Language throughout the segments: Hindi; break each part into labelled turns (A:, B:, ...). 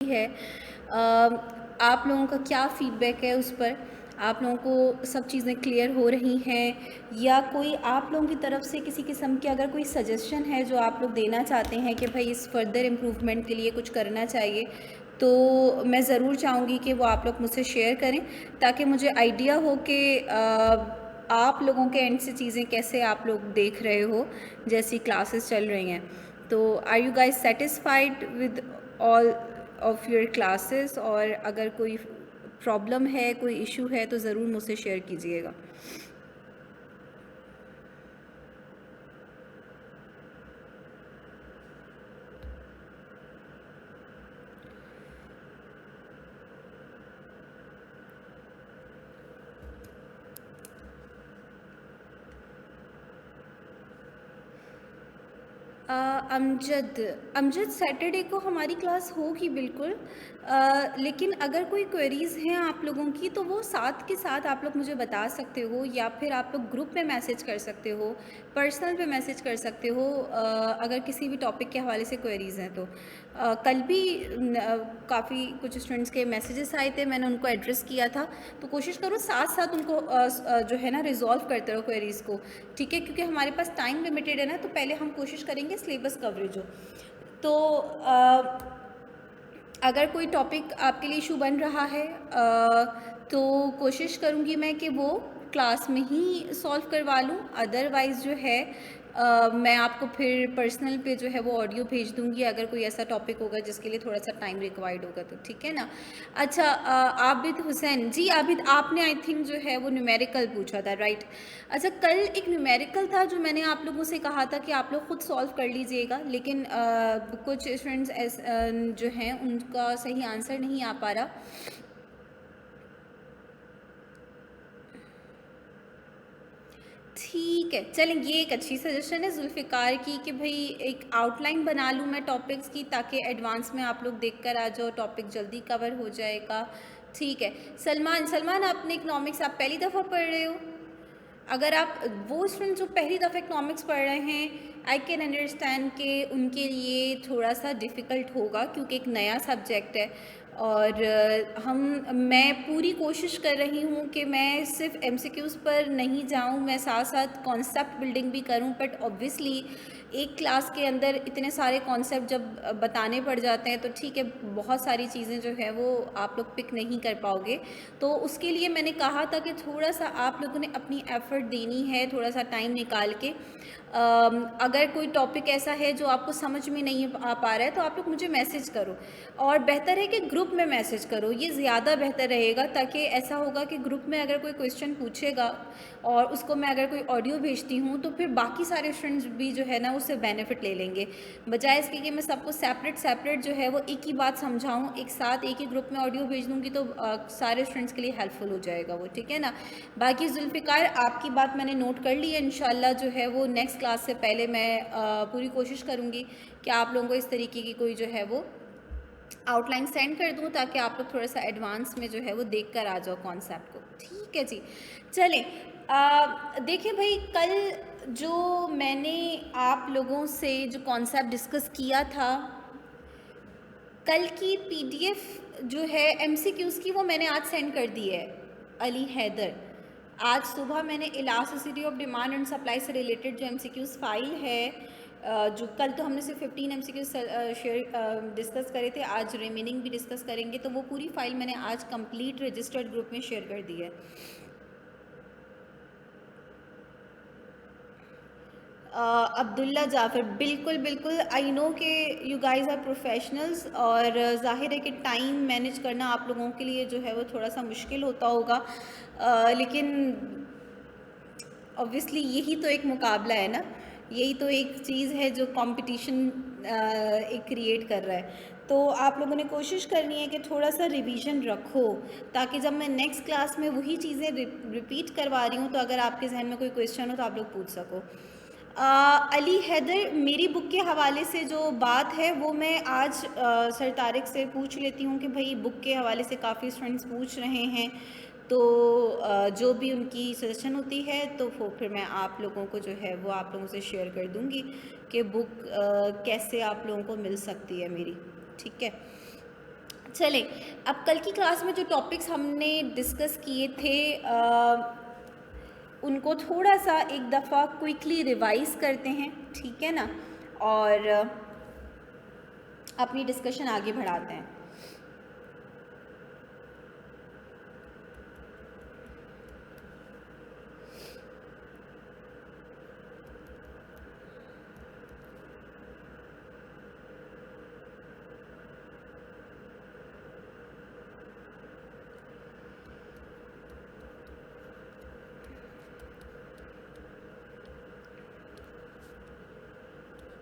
A: है। आप लोगों का क्या फ़ीडबैक है उस पर? आप लोगों को सब चीज़ें क्लियर हो रही हैं, या कोई आप लोगों की तरफ से किसी किस्म की अगर कोई सजेशन है जो आप लोग देना चाहते हैं कि भाई इस फर्दर इम्प्रूवमेंट के लिए कुछ करना चाहिए, तो मैं ज़रूर चाहूँगी कि वो आप लोग मुझसे शेयर करें, ताकि मुझे आइडिया हो कि आप लोगों के एंड से चीज़ें कैसे आप लोग देख रहे हो जैसी क्लासेस चल रही हैं। तो are you guys satisfied with all of your classes? और अगर कोई प्रॉब्लम है, कोई इशू है, तो ज़रूर मुझसे शेयर कीजिएगा। अमजद अमजद सैटरडे को हमारी क्लास होगी बिल्कुल। लेकिन अगर कोई क्वेरीज़ हैं आप लोगों की, तो वो साथ के साथ आप लोग मुझे बता सकते हो, या फिर आप लोग ग्रुप में मैसेज कर सकते हो, पर्सनल पे मैसेज कर सकते हो, अगर किसी भी टॉपिक के हवाले से क्वेरीज़ हैं तो। कल भी काफ़ी कुछ स्टूडेंट्स के मैसेजेस आए थे, मैंने उनको एड्रेस किया था, तो कोशिश करो साथ साथ उनको जो है ना रिजॉल्व करते रहो क्वेरीज़ को, ठीक है? क्योंकि हमारे पास टाइम लिमिटेड है ना, तो पहले हम कोशिश करेंगे सिलेबस कवरेज हो। तो अगर कोई टॉपिक आपके लिए इशू बन रहा है, तो कोशिश करूँगी मैं कि वो क्लास में ही सॉल्व करवा लूँ। अदरवाइज़ जो है मैं आपको फिर पर्सनल पे जो है वो ऑडियो भेज दूँगी, अगर कोई ऐसा टॉपिक होगा जिसके लिए थोड़ा सा टाइम रिक्वायर्ड होगा तो, ठीक है ना? अच्छा, आबिद हुसैन जी, आबिद आपने आई थिंक जो है वो न्यूमेरिकल पूछा था, राइट? अच्छा, कल एक न्यूमेरिकल था जो मैंने आप लोगों से कहा था कि आप लोग खुद सॉल्व कर लीजिएगा, लेकिन कुछ स्टूडेंट्स जो हैं उनका सही आंसर नहीं आ पा रहा। ठीक है, चलें, ये एक अच्छी सजेशन है जुल्फ़िकार की कि भाई एक आउटलाइन बना लूँ मैं टॉपिक्स की, ताकि एडवांस में आप लोग देख कर आ जाओ, टॉपिक जल्दी कवर हो जाएगा। ठीक है। सलमान आपने इकनॉमिक्स आप पहली दफ़ा पढ़ रहे हो? अगर आप वो स्टूडेंट जो पहली दफ़ा इकनॉमिक्स पढ़ रहे हैं, आई कैन अंडरस्टैंड कि उनके लिए थोड़ा सा डिफ़िकल्ट होगा, क्योंकि एक नया सब्जेक्ट है। और मैं पूरी कोशिश कर रही हूँ कि मैं सिर्फ एमसीक्यूज़ पर नहीं जाऊँ, मैं साथ साथ कॉन्सेप्ट बिल्डिंग भी करूँ, बट ऑब्वियसली एक क्लास के अंदर इतने सारे कॉन्सेप्ट जब बताने पड़ जाते हैं, तो ठीक है, बहुत सारी चीज़ें जो है वो आप लोग पिक नहीं कर पाओगे। तो उसके लिए मैंने कहा था कि थोड़ा सा आप लोगों ने अपनी एफ़र्ट देनी है, थोड़ा सा टाइम निकाल के। अगर कोई टॉपिक ऐसा है जो आपको समझ में नहीं आ पा रहा है, तो आप लोग मुझे मैसेज करो, और बेहतर है कि ग्रुप में मैसेज करो, ये ज़्यादा बेहतर रहेगा, ताकि ऐसा होगा कि ग्रुप में अगर कोई क्वेश्चन पूछेगा और उसको मैं अगर कोई ऑडियो भेजती हूँ, तो फिर बाकी सारे स्टूडेंट्स भी जो है ना उससे बेनिफिट ले लेंगे, बजाय इसके कि मैं सबको सेपरेट जो है वो एक ही बात समझाऊँ, एक साथ एक ही ग्रुप में ऑडियो भेज दूँगी, तो सारे स्टूडेंट्स के लिए हेल्पफुल हो जाएगा वो, ठीक है ना? बाकी जुल्फ़िकार आपकी बात मैंने नोट कर ली है, इंशाल्लाह जो है वो नेक्स्ट क्लास से पहले मैं पूरी कोशिश करूँगी कि आप लोगों को इस तरीके की कोई जो है वो आउटलाइन सेंड कर दूँ, ताकि आप लोग थोड़ा सा एडवांस में जो है वो देख कर आ जाओ कॉन्सेप्ट को, ठीक है जी? चलें, देखिए भाई, कल जो मैंने आप लोगों से जो कॉन्सेप्ट डिस्कस किया था, कल की पीडीएफ जो है एमसीक्यूज़ की, वो मैंने आज सेंड कर दी है अली हैदर। आज सुबह मैंने elasticity of demand and supply से रिलेटेड जो एमसीक्यूज़ फाइल है, जो कल तो हमने सिर्फ 15 एमसीक्यूज़ शेयर डिस्कस करे थे, आज रिमेनिंग भी डिस्कस करेंगे, तो वो पूरी फाइल मैंने आज कंप्लीट रजिस्टर्ड ग्रुप में शेयर कर दी है। अब्दुल्ला जाफ़र, बिल्कुल आई नो कि यू गाइज़ आर प्रोफेशनल्स, और ज़ाहिर है कि टाइम मैनेज करना आप लोगों के लिए जो है वो थोड़ा सा मुश्किल होता होगा, लेकिन ऑब्वियसली यही तो एक मुकाबला है ना, यही तो एक चीज़ है जो कंपटीशन एक क्रिएट कर रहा है। तो आप लोगों ने कोशिश करनी है कि थोड़ा सा रिवीजन रखो, ताकि जब मैं नेक्स्ट क्लास में वही चीज़ें रिपीट करवा रही हूँ, तो अगर आपके जहन में कोई क्वेश्चन हो तो आप लोग पूछ सको। अली हैदर, मेरी बुक के हवाले से जो बात है वो मैं आज सर तारिक से पूछ लेती हूँ कि भाई बुक के हवाले से काफ़ी स्टूडेंट्स पूछ रहे हैं, तो जो भी उनकी सजेशन होती है तो वो फिर मैं आप लोगों को जो है वो आप लोगों से शेयर कर दूँगी कि बुक कैसे आप लोगों को मिल सकती है मेरी, ठीक है? चलें, अब कल की क्लास में जो टॉपिक्स हमने डिस्कस किए थे उनको थोड़ा सा एक दफ़ा क्विकली रिवाइज करते हैं, ठीक है ना, और अपनी डिस्कशन आगे बढ़ाते हैं।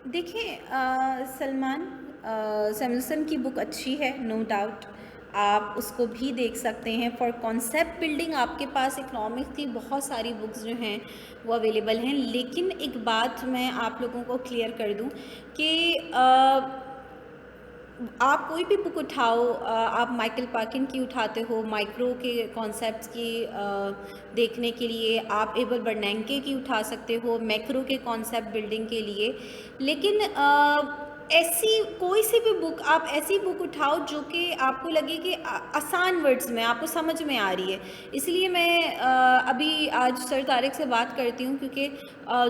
A: देखिए सलमान, सैमुअल्सन की बुक अच्छी है, नो डाउट, आप उसको भी देख सकते हैं। फॉर कॉन्सेप्ट बिल्डिंग आपके पास इकोनॉमिक्स की बहुत सारी बुक्स जो हैं वो अवेलेबल हैं, लेकिन एक बात मैं आप लोगों को क्लियर कर दूं कि आप कोई भी बुक उठाओ, आप माइकल पाकिन की उठाते हो माइक्रो के कॉन्सेप्ट्स की देखने के लिए, आप एबल बर्नांके की उठा सकते हो मैक्रो के कॉन्सेप्ट बिल्डिंग के लिए, लेकिन ऐसी कोई सी भी बुक, आप ऐसी बुक उठाओ जो कि आपको लगे कि आसान वर्ड्स में आपको समझ में आ रही है। इसलिए मैं अभी आज सर तारिक से बात करती हूँ, क्योंकि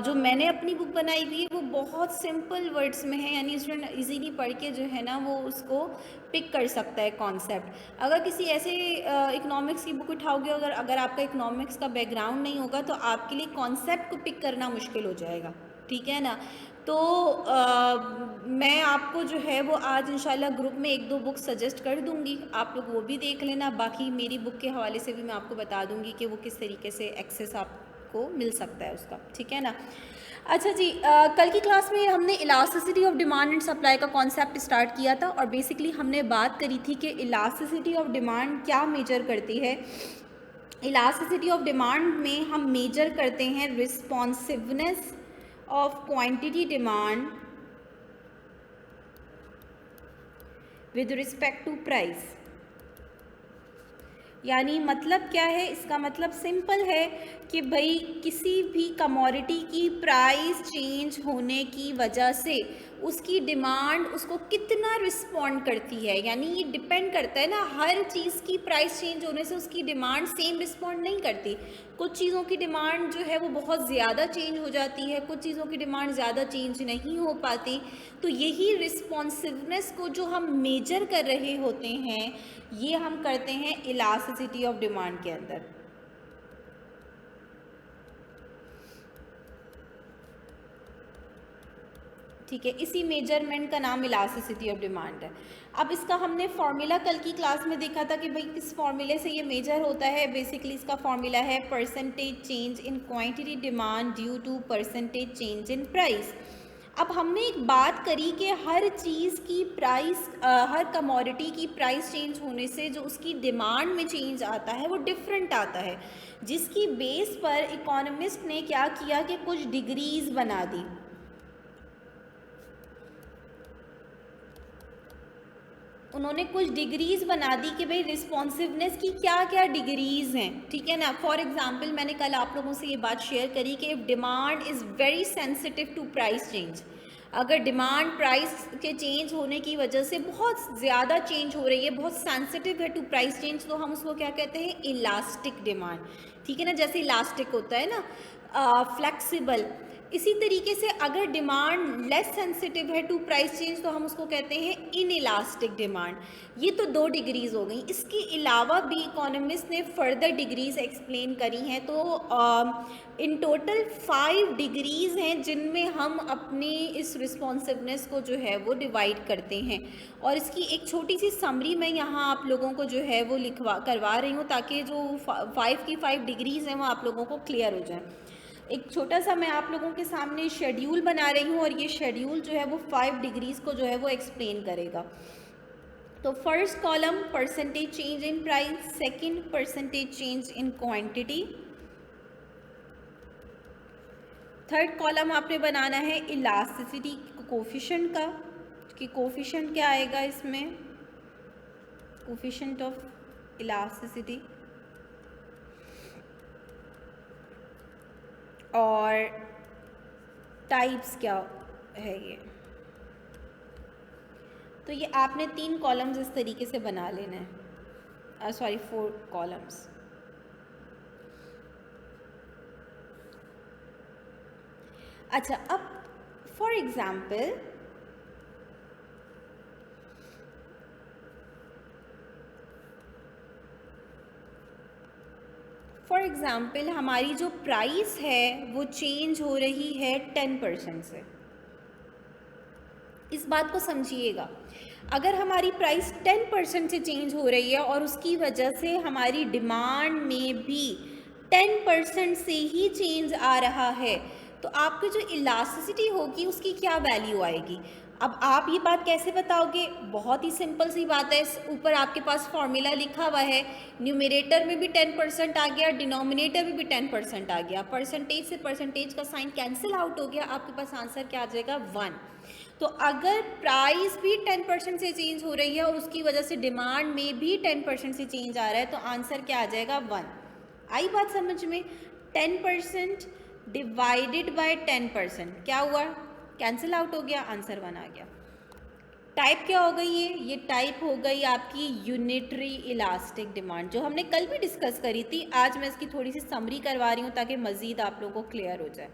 A: जो मैंने अपनी बुक बनाई हुई है वो बहुत सिंपल वर्ड्स में है, यानी स्टूडेंट इजीली पढ़ के जो है ना वो उसको पिक कर सकता है कॉन्सेप्ट। अगर किसी ऐसे इकोनॉमिक्स की बुक उठाओगे, अगर अगर आपका इकोनॉमिक्स का बैकग्राउंड नहीं होगा तो आपके लिए कॉन्सेप्ट को पिक करना मुश्किल हो जाएगा, ठीक है ना। तो मैं आपको जो है वो आज इंशाल्लाह ग्रुप में एक दो बुक सजेस्ट कर दूंगी, आप लोग वो भी देख लेना। बाकी मेरी बुक के हवाले से भी मैं आपको बता दूंगी कि वो किस तरीके से एक्सेस आपको मिल सकता है उसका, ठीक है ना। अच्छा जी, कल की क्लास में हमने elasticity of demand and supply का कॉन्सेप्ट स्टार्ट किया था, और बेसिकली हमने बात करी थी कि इलास्टिसिटी ऑफ डिमांड क्या मेजर करती है। इलास्टिसिटी ऑफ डिमांड में हम मेजर करते हैं responsiveness of quantity demand with respect to price। यानी मतलब क्या है, इसका मतलब सिंपल है कि भाई किसी भी कमोडिटी की प्राइस चेंज होने की वजह से उसकी डिमांड उसको कितना रिस्पॉन्ड करती है। यानी ये डिपेंड करता है ना, हर चीज़ की प्राइस चेंज होने से उसकी डिमांड सेम रिस्पॉन्ड नहीं करती। कुछ चीज़ों की डिमांड जो है वो बहुत ज़्यादा चेंज हो जाती है, कुछ चीज़ों की डिमांड ज़्यादा चेंज नहीं हो पाती। तो यही रिस्पॉन्सिवनेस को जो हम मेजर कर रहे होते हैं ये हम करते हैं इलास्टिसिटी ऑफ डिमांड के अंदर, ठीक है। इसी मेजरमेंट का नाम इलास्टिसिटी ऑफ डिमांड है। अब इसका हमने फॉर्मूला कल की क्लास में देखा था कि भाई किस फॉर्मूले से ये मेजर होता है। बेसिकली इसका फॉर्मूला है percentage change in quantity demand due to percentage change in price. अब हमने एक बात करी कि हर चीज़ की प्राइस, हर कमोडिटी की प्राइस चेंज होने से जो उसकी डिमांड में चेंज आता है वो डिफरेंट आता है, जिसकी बेस पर इकोनॉमिस्ट ने क्या किया कि कुछ डिग्रीज बना दी। उन्होंने कुछ डिग्रीज बना दी कि भाई रिस्पॉन्सिवनेस की क्या क्या डिग्रीज हैं, ठीक है ना। फॉर एग्जांपल मैंने कल आप लोगों से ये बात शेयर करी कि if demand is very sensitive to price change, अगर डिमांड प्राइस के चेंज होने की वजह से बहुत ज़्यादा चेंज हो रही है, बहुत सेंसिटिव है टू प्राइस चेंज, तो हम उसको क्या कहते हैं, इलास्टिक डिमांड, ठीक है ना। जैसे इलास्टिक होता है ना, फ्लेक्सिबल। इसी तरीके से अगर डिमांड लेस सेंसिटिव है टू प्राइस चेंज तो हम उसको कहते हैं इन इलास्टिक डिमांड। ये तो 2 डिग्रीज हो गई। इसके अलावा भी इकोनॉमिस्ट ने फर्दर डिग्रीज एक्सप्लेन करी हैं। तो इन टोटल 5 डिग्रीज हैं जिनमें हम अपनी इस रिस्पॉन्सिवनेस को जो है वो डिवाइड करते हैं। और इसकी एक छोटी सी समरी मैं यहाँ आप लोगों को जो है वो करवा रही हूँ, ताकि जो 5 की 5 डिग्रीज हैं वो आप लोगों को क्लियर हो जाए। एक छोटा सा मैं आप लोगों के सामने शेड्यूल बना रही हूँ, और ये शेड्यूल जो है वो 5 डिग्रीज को जो है वो एक्सप्लेन करेगा। तो first column percentage change in price, second percentage change in quantity, third column आपने बनाना है इलास्टिसिटी कोफिशिएंट का, कि कोफिशिएंट क्या आएगा इसमें, कोफिशिएंट ऑफ इलास्टिसिटी, और टाइप्स क्या है ये। तो ये आपने 3 कॉलम्स इस तरीके से बना लेना है, सॉरी 4 कॉलम्स। अच्छा, अब फॉर एग्ज़ाम्पल हमारी जो प्राइस है वो चेंज हो रही है 10% से। इस बात को समझिएगा, अगर हमारी प्राइस 10% से चेंज हो रही है और उसकी वजह से हमारी डिमांड में भी 10% से ही चेंज आ रहा है, तो आपकी जो इलास्टिसिटी होगी उसकी क्या वैल्यू आएगी। अब आप ये बात कैसे बताओगे, बहुत ही सिंपल सी बात है, ऊपर आपके पास फॉर्मूला लिखा हुआ है, न्यूमरेटर में भी 10% आ गया, डिनोमिनेटर में भी 10% आ गया, परसेंटेज से परसेंटेज का साइन कैंसिल आउट हो गया, आपके पास आंसर क्या आ जाएगा 1। तो अगर प्राइस भी 10% से चेंज हो रही है और उसकी वजह से डिमांड में भी 10% से चेंज आ रहा है, तो आंसर क्या आ जाएगा 1। आई बात समझ में। 10% डिवाइडेड बाय 10% क्या हुआ, कैंसिल आउट हो गया, आंसर 1 आ गया। टाइप क्या हो गई ये टाइप हो गई आपकी यूनिटरी इलास्टिक डिमांड, जो हमने कल भी डिस्कस करी थी। आज मैं इसकी थोड़ी सी समरी करवा रही हूँ ताकि मज़ीद आप लोगों को क्लियर हो जाए,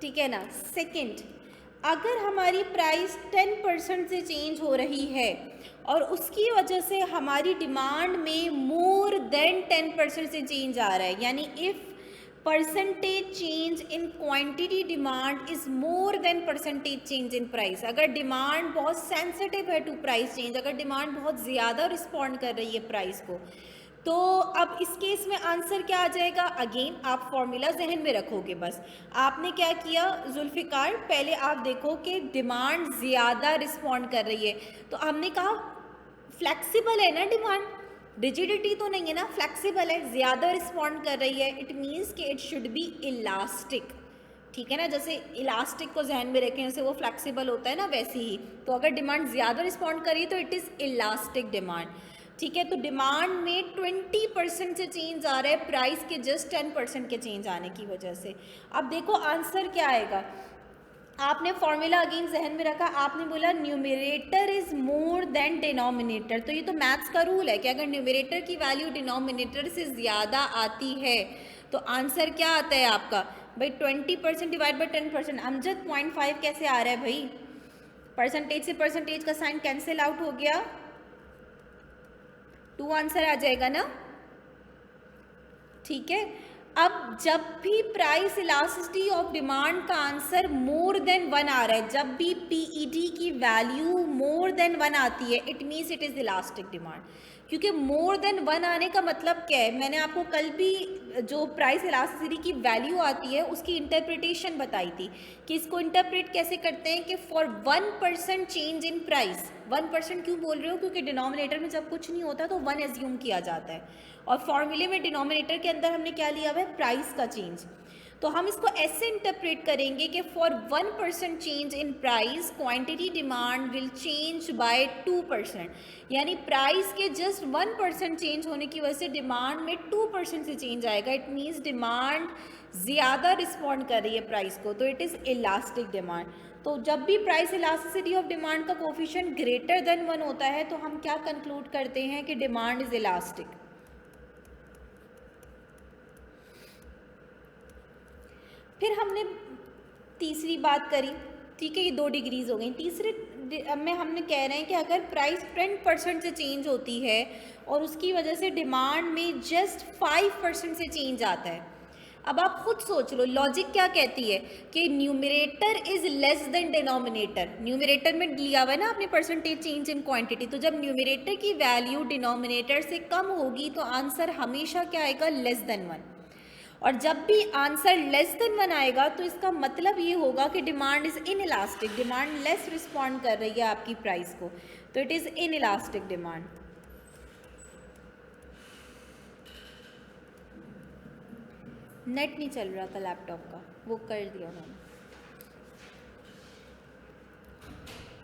A: ठीक है ना। सेकंड, अगर हमारी प्राइस 10% से चेंज हो रही है और उसकी वजह से हमारी डिमांड में मोर देन 10% से चेंज आ रहा है, यानी if percentage change in quantity demand is more than percentage change in price, अगर डिमांड बहुत सेंसिटिव है टू प्राइस चेंज, अगर डिमांड बहुत ज़्यादा रिस्पॉन्ड कर रही है प्राइस को, तो अब इस केस में आंसर क्या आ जाएगा। अगेन आप फॉर्मूला जहन में रखोगे, बस आपने क्या किया जुल्फ़िकार, पहले आप देखो कि डिमांड ज़्यादा रिस्पॉन्ड कर रही है, तो हमने कहा फ्लेक्सिबल है ना डिमांड, रिजिडिटी तो नहीं है ना, फ्लेक्सिबल है, ज़्यादा रिस्पॉन्ड कर रही है, इट मीन्स कि इट शुड बी इलास्टिक, ठीक है ना। जैसे इलास्टिक को जहन में रखें, जैसे वो फ्लेक्सिबल होता है ना, वैसे ही तो अगर डिमांड ज़्यादा रिस्पॉन्ड करी तो इट इज़ इलास्टिक डिमांड, ठीक है। तो डिमांड में 20% से चेंज आ रहा है प्राइस के जस्ट 10% के चेंज आने की वजह से। अब देखो आंसर क्या आएगा, आपने फॉर्मूला अगेन जहन में रखा, आपने बोला numerator is more than denominator, तो ये तो मैथ्स का रूल है कि अगर न्यूमरेटर की वैल्यू डिनोमिनेटर से ज़्यादा आती है तो आंसर क्या आता है आपका भाई 20% डिवाइड बाई 10%। अमजद 0.5 कैसे आ रहा है भाई, परसेंटेज से परसेंटेज का साइन कैंसिल आउट हो गया, 2 आंसर आ जाएगा ना, ठीक है। अब जब भी प्राइस इलास्टिसिटी ऑफ डिमांड का आंसर मोर देन 1 आ रहा है, जब भी पीईडी की वैल्यू मोर देन 1 आती है, it means it is elastic demand, क्योंकि मोर देन 1 आने का मतलब क्या है, मैंने आपको कल भी जो प्राइस इलास्टिसिटी की वैल्यू आती है उसकी इंटरप्रिटेशन बताई थी कि इसको इंटरप्रेट कैसे करते हैं कि फॉर 1% चेंज इन प्राइस, 1% क्यों बोल रहे हो, क्योंकि डिनोमिनेटर में जब कुछ नहीं होता तो 1 एज्यूम किया जाता है, और फॉर्मूले में डिनोमिनेटर के अंदर हमने क्या लिया हुआ है, प्राइस का चेंज। तो हम इसको ऐसे इंटरप्रेट करेंगे कि for 1% change in price quantity demand will change bye 2%, यानी प्राइस के जस्ट 1% चेंज होने की वजह से डिमांड में 2% से चेंज आएगा, इट मीन्स डिमांड ज़्यादा रिस्पॉन्ड कर रही है प्राइस को, तो इट इज़ इलास्टिक डिमांड। तो जब भी प्राइस इलास्टिसिटी ऑफ डिमांड का कोफिशिएंट ग्रेटर देन 1 होता है तो हम क्या कंक्लूड करते हैं कि डिमांड इज़ इलास्टिक। फिर हमने तीसरी बात करी, ठीक है, ये 2 डिग्रीज हो गई। तीसरे में हमने कह रहे हैं कि अगर प्राइस 10% से चेंज होती है और उसकी वजह से डिमांड में जस्ट 5% से चेंज आता है। अब आप खुद सोच लो लॉजिक क्या कहती है कि numerator is less than denominator, numerator में लिया हुआ है ना आपने परसेंटेज चेंज इन क्वांटिटी, तो जब न्यूमरेटर की वैल्यू डिनोमिनेटर से कम होगी तो आंसर हमेशा क्या आएगा, लेस देन 1, और जब भी आंसर लेस देन 1 आएगा तो इसका मतलब ये होगा कि demand is in elastic, demand less respond कर रही है आपकी प्राइस को, तो it is in elastic demand. Net नहीं चल रहा था लैपटॉप का, वो कर दिया उन्होंने,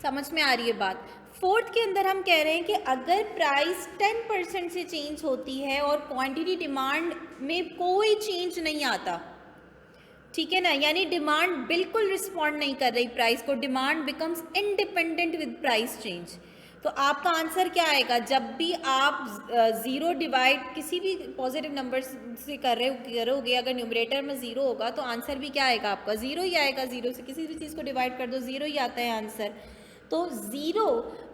A: समझ में आ रही है बात। फोर्थ के अंदर हम कह रहे हैं कि अगर प्राइस 10% से चेंज होती है और क्वांटिटी डिमांड में कोई चेंज नहीं आता, ठीक है ना, यानी डिमांड बिल्कुल रिस्पॉन्ड नहीं कर रही प्राइस को, demand becomes independent with price change. तो आपका आंसर क्या आएगा, जब भी आप ज़ीरो डिवाइड किसी भी पॉजिटिव नंबर से करोगे, अगर न्यूमरेटर में ज़ीरो होगा तो आंसर भी क्या आएगा आपका, ज़ीरो ही आएगा। ज़ीरो से किसी भी चीज़ को डिवाइड कर दो ज़ीरो ही आता है आंसर। तो ज़ीरो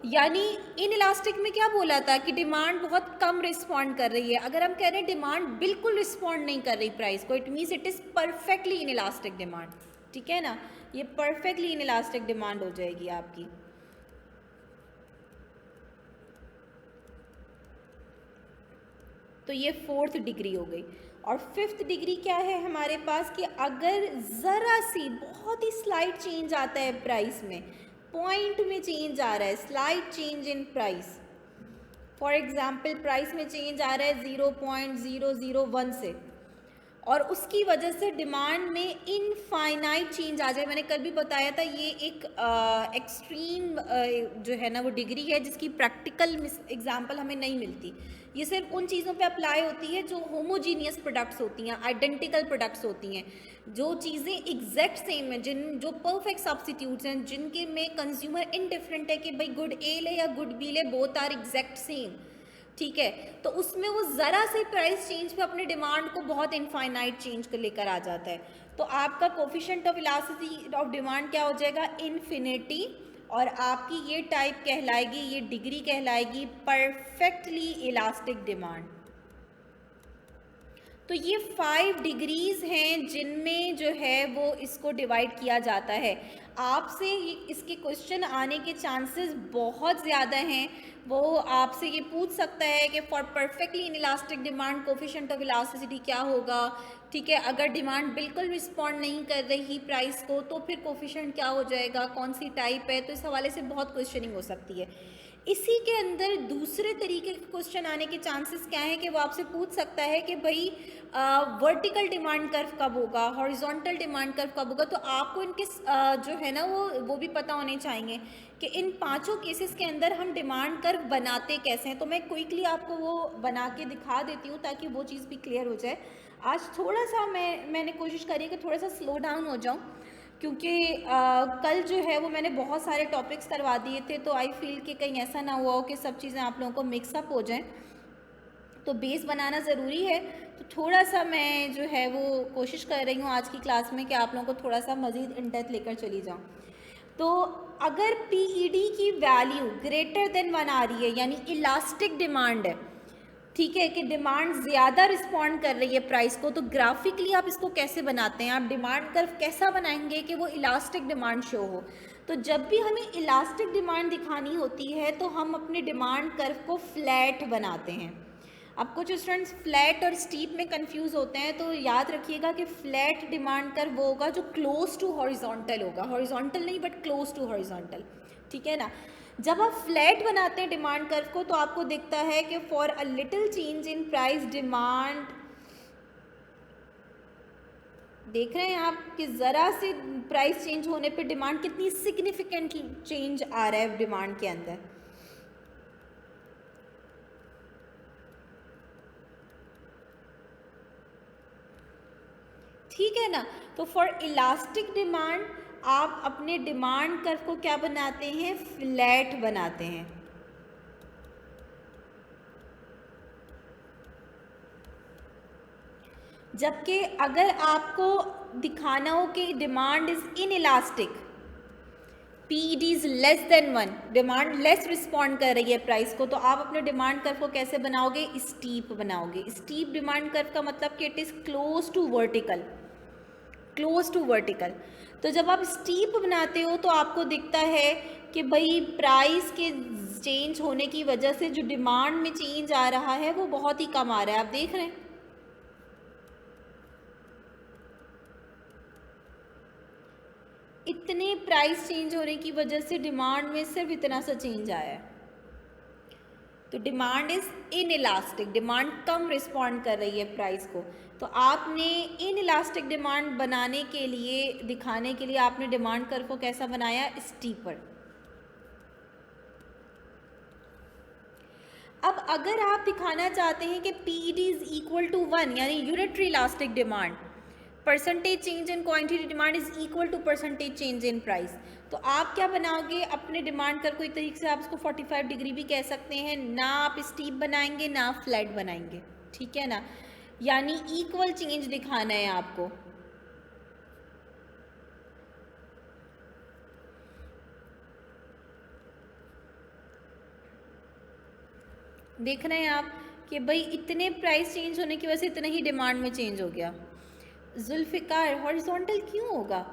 A: यानी इन इलास्टिक में क्या बोला था कि डिमांड बहुत कम रिस्पॉन्ड कर रही है। अगर हम कह रहे हैं डिमांड बिल्कुल रिस्पॉन्ड नहीं कर रही प्राइस को, it means it is perfectly in elastic demand. ठीक है ना, ये परफेक्टली इन इलास्टिक डिमांड हो जाएगी आपकी। तो ये फोर्थ डिग्री हो गई। और फिफ्थ डिग्री क्या है हमारे पास कि अगर ज़रा सी बहुत ही स्लाइट चेंज आता है प्राइस में, पॉइंट में चेंज आ रहा है, slight change in price, for example price में चेंज आ रहा है 0.001 से, और उसकी वजह से डिमांड में इनफाइनाइट चेंज आ जाए। मैंने कल भी बताया था ये एक एक्सट्रीम जो है ना वो डिग्री है जिसकी प्रैक्टिकल एग्जांपल हमें नहीं मिलती। ये सिर्फ उन चीज़ों पे अप्लाई होती है जो होमोजीनियस प्रोडक्ट्स होती हैं, आइडेंटिकल प्रोडक्ट्स होती हैं, जो चीज़ें एग्जैक्ट सेम हैं, जो परफेक्ट सब्स्टिट्यूट्स हैं, जिनके में कंज्यूमर इनडिफरेंट है कि भाई गुड ए ले या गुड बी ले, बोथ आर एग्जैक्ट सेम। ठीक है, तो उसमें वो ज़रा से प्राइस चेंज पे अपने डिमांड को बहुत इनफाइनाइट चेंज कर लेकर आ जाता है। तो आपका coefficient of elasticity of demand क्या हो जाएगा, इन्फिनिटी, और आपकी ये टाइप कहलाएगी, ये डिग्री कहलाएगी परफेक्टली इलास्टिक डिमांड। तो ये 5 डिग्रीज हैं जिनमें जो है वो इसको डिवाइड किया जाता है। आपसे इसके क्वेश्चन आने के चांसेस बहुत ज़्यादा हैं। वो आपसे ये पूछ सकता है कि for perfectly in elastic demand coefficient of elasticity क्या होगा। ठीक है, अगर डिमांड बिल्कुल रिस्पॉन्ड नहीं कर रही प्राइस को तो फिर कोफिशिएंट क्या हो जाएगा, कौन सी टाइप है। तो इस हवाले से बहुत क्वेश्चनिंग हो सकती है। इसी के अंदर दूसरे तरीके के क्वेश्चन आने के चांसेस क्या है कि वो आपसे पूछ सकता है कि भाई वर्टिकल डिमांड कर्व कब होगा, हॉरिजॉन्टल डिमांड कर्व कब होगा। तो आपको इनके जो है ना वो भी पता होने चाहिए कि इन पांचों केसेस के अंदर हम डिमांड कर्व बनाते कैसे हैं। तो मैं क्विकली आपको वो बना के दिखा देती हूँ ताकि वो चीज़ भी क्लियर हो जाए। आज थोड़ा सा मैंने कोशिश करी कि थोड़ा सा स्लो डाउन हो जाऊँ, क्योंकि कल जो है वो मैंने बहुत सारे टॉपिक्स करवा दिए थे। तो आई फील कि कहीं ऐसा ना हुआ हो कि सब चीज़ें आप लोगों को मिक्सअप हो जाएं। तो बेस बनाना ज़रूरी है। तो थोड़ा सा मैं जो है वो कोशिश कर रही हूँ आज की क्लास में कि आप लोगों को थोड़ा सा मज़ीद इन डेप्थ लेकर चली जाऊँ। तो अगर PED की वैल्यू ग्रेटर देन 1 आ रही है, यानी इलास्टिक डिमांड है, ठीक है, कि डिमांड ज़्यादा रिस्पॉन्ड कर रही है प्राइस को, तो ग्राफिकली आप इसको कैसे बनाते हैं, आप डिमांड कर्व कैसा बनाएंगे कि वो इलास्टिक डिमांड शो हो। तो जब भी हमें इलास्टिक डिमांड दिखानी होती है तो हम अपने डिमांड कर्व को फ्लैट बनाते हैं। अब कुछ स्टूडेंट्स फ्लैट और स्टीप में कंफ्यूज होते हैं, तो याद रखिएगा कि फ्लैट डिमांड कर्व वो होगा जो क्लोज टू हॉरिजॉन्टल होगा, हॉरिजॉन्टल नहीं बट क्लोज टू हॉरिजॉन्टल। ठीक है ना, जब आप फ्लैट बनाते हैं डिमांड कर्व को तो आपको दिखता है कि for a little change in price demand, देख रहे हैं आप कि ज़रा से प्राइस चेंज होने पे डिमांड कितनी सिग्निफिकेंट चेंज आ रहा है डिमांड के अंदर। ठीक है ना, तो फॉर इलास्टिक डिमांड आप अपने डिमांड कर्व को क्या बनाते हैं, फ्लैट बनाते हैं। जबकि अगर आपको दिखाना हो कि demand is in elastic, PED is less than 1, demand less respond कर रही है प्राइस को, तो आप अपने डिमांड कर्व को कैसे बनाओगे, स्टीप बनाओगे। स्टीप डिमांड कर्व का मतलब कि it is close to vertical, close to vertical. तो जब आप स्टीप बनाते हो तो आपको दिखता है कि भाई प्राइस के चेंज होने की वजह से जो डिमांड में चेंज आ रहा है वो बहुत ही कम आ रहा है। आप देख रहे हैं इतने प्राइस चेंज होने की वजह से डिमांड में सिर्फ इतना सा चेंज आया है। तो demand is in elastic, demand come respond कर रही है प्राइस को। तो आपने इन इलास्टिक डिमांड बनाने के लिए, दिखाने के लिए आपने डिमांड कर्व को कैसा बनाया, स्टीपर। अब अगर आप दिखाना चाहते हैं कि PED इज इक्वल टू 1 यानी unitary elastic demand, percentage change in quantity demand is equal to percentage change in price. तो आप क्या बनाओगे अपने डिमांड कर को, एक तरीके से आप इसको 45 डिग्री भी कह सकते हैं, ना आप स्टीप बनाएंगे ना आप फ्लैट बनाएंगे, ठीक है ना, यानी इक्वल चेंज दिखाना है आपको। देख रहे हैं आप कि भाई इतने प्राइस चेंज होने की वजह से इतना ही डिमांड में चेंज हो गया। जुल्फ़िकार हॉरिजॉन्टल क्यों होगा?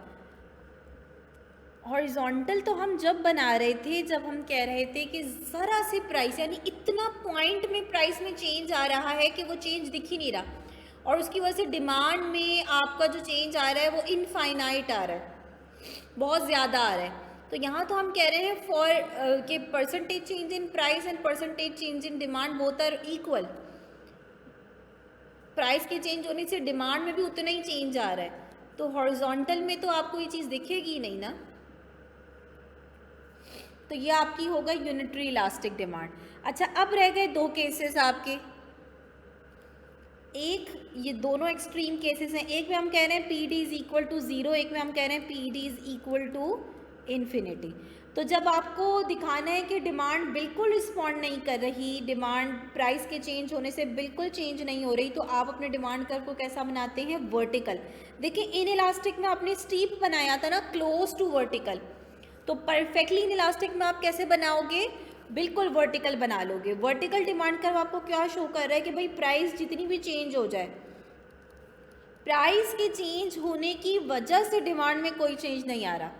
A: हॉरिजॉन्टल तो हम जब बना रहे थे, जब हम कह रहे थे कि ज़रा सी प्राइस, यानी इतना पॉइंट में प्राइस में चेंज आ रहा है कि वो चेंज दिख ही नहीं रहा, और उसकी वजह से डिमांड में आपका जो चेंज आ रहा है वो इनफाइनाइट आ रहा है, बहुत ज़्यादा आ रहा है। तो यहाँ तो हम कह रहे हैं फॉर कि percentage change in price and percentage change in demand both are equal. Price के चेंज होने से डिमांड में भी उतना ही चेंज आ रहा है, तो हॉरिजॉन्टल में तो आपको ये चीज़ दिखेगी नहीं ना। तो ये आपकी होगा यूनिटरी इलास्टिक डिमांड। अच्छा, अब रह गए दो केसेस आपके, एक ये दोनों एक्सट्रीम केसेस हैं, एक में हम कह रहे हैं P D is equal to zero, एक में हम कह रहे हैं P D is equal to infinity. तो जब आपको दिखाना है कि डिमांड बिल्कुल रिस्पॉन्ड नहीं कर रही, डिमांड प्राइस के चेंज होने से बिल्कुल चेंज नहीं हो रही, तो आप अपने डिमांड कर्व को कैसा बनाते हैं? वर्टिकल। देखिए इन इलास्टिक में आपने स्टीप बनाया था ना, क्लोज टू वर्टिकल, तो परफेक्टली इन इलास्टिक में आप कैसे बनाओगे? बिल्कुल वर्टिकल बना लोगे। वर्टिकल डिमांड कर्व आपको क्या शो कर रहा है कि भाई प्राइस जितनी भी चेंज हो जाए, प्राइस के चेंज होने की वजह से डिमांड में कोई चेंज नहीं आ रहा।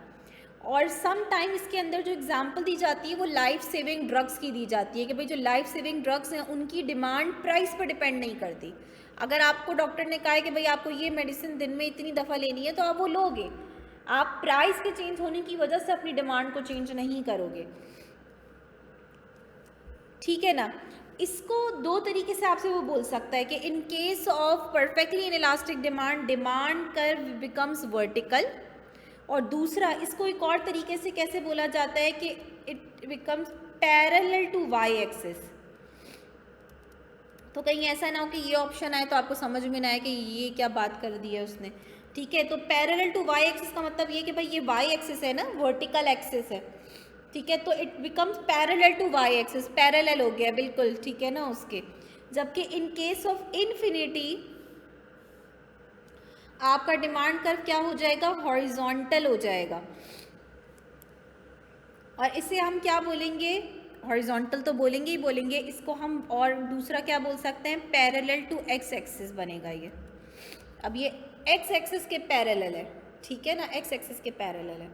A: और सम टाइम इसके अंदर जो एग्जांपल दी जाती है वो लाइफ सेविंग ड्रग्स की दी जाती है कि भाई जो लाइफ सेविंग ड्रग्स हैं उनकी डिमांड प्राइस पर डिपेंड नहीं करती। अगर आपको डॉक्टर ने कहा है कि भाई आपको ये मेडिसिन दिन में इतनी दफ़ा लेनी है तो आप वो लोगे, आप प्राइस के चेंज होने की वजह से अपनी डिमांड को चेंज नहीं करोगे, ठीक है ना। इसको दो तरीके से आपसे वो बोल सकता है कि इन case of perfectly in elastic demand, demand curve becomes vertical, और दूसरा इसको एक और तरीके से कैसे बोला जाता है कि it becomes parallel to Y axis. तो कहीं ऐसा ना हो कि ये ऑप्शन आए तो आपको समझ में ना आए कि ये क्या बात कर दी है उसने, ठीक है। तो पैरेलल टू वाई एक्सिस का मतलब ये कि भाई ये वाई एक्सिस है ना, वर्टिकल एक्सिस है, ठीक है, तो it becomes parallel to Y axis, parallel हो गया बिल्कुल, ठीक है ना उसके। जबकि इन केस ऑफ इन्फिनिटी आपका डिमांड कर्व क्या हो जाएगा? हॉरिजॉन्टल हो जाएगा। और इसे हम क्या बोलेंगे? हॉरिजॉन्टल तो बोलेंगे ही बोलेंगे, इसको हम और दूसरा क्या बोल सकते हैं? पैरेलल टू एक्स एक्सिस बनेगा ये। अब ये एक्स एक्सिस के पैरेलल है, ठीक है ना, एक्स एक्सिस के पैरेलल है।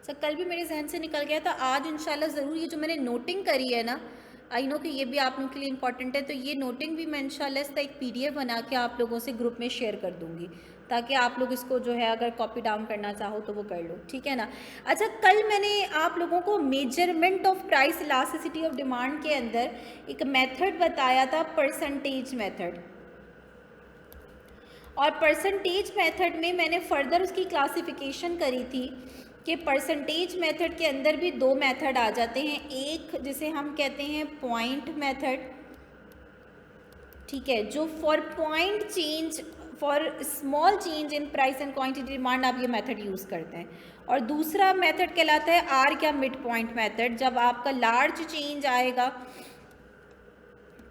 A: सर कल भी मेरे जहन से निकल गया था, आज इंशाल्लाह ज़रूर ये जो मैंने नोटिंग करी है ना, आई नो कि ये भी आप लोगों के लिए इंपॉर्टेंट है, तो ये नोटिंग भी मैं इंशाल्लाह इसका एक PDF बना के आप लोगों से ग्रुप में शेयर कर दूँगी, ताकि आप लोग इसको जो है अगर कॉपी डाउन करना चाहो तो वो कर लो, ठीक है ना। अच्छा, कल मैंने आप लोगों को measurement of price elasticity of demand के अंदर एक मेथड बताया था, परसेंटेज मेथड, और परसेंटेज मेथड में मैंने फर्दर उसकी क्लासिफिकेशन करी थी कि परसेंटेज मेथड के अंदर भी दो मेथड आ जाते हैं, एक जिसे हम कहते हैं पॉइंट मेथड, ठीक है, जो for point change, for small change in price and quantity demand आप ये मेथड यूज़ करते हैं, और दूसरा मेथड कहलाता है आर्क या मिड पॉइंट मेथड, जब आपका लार्ज चेंज आएगा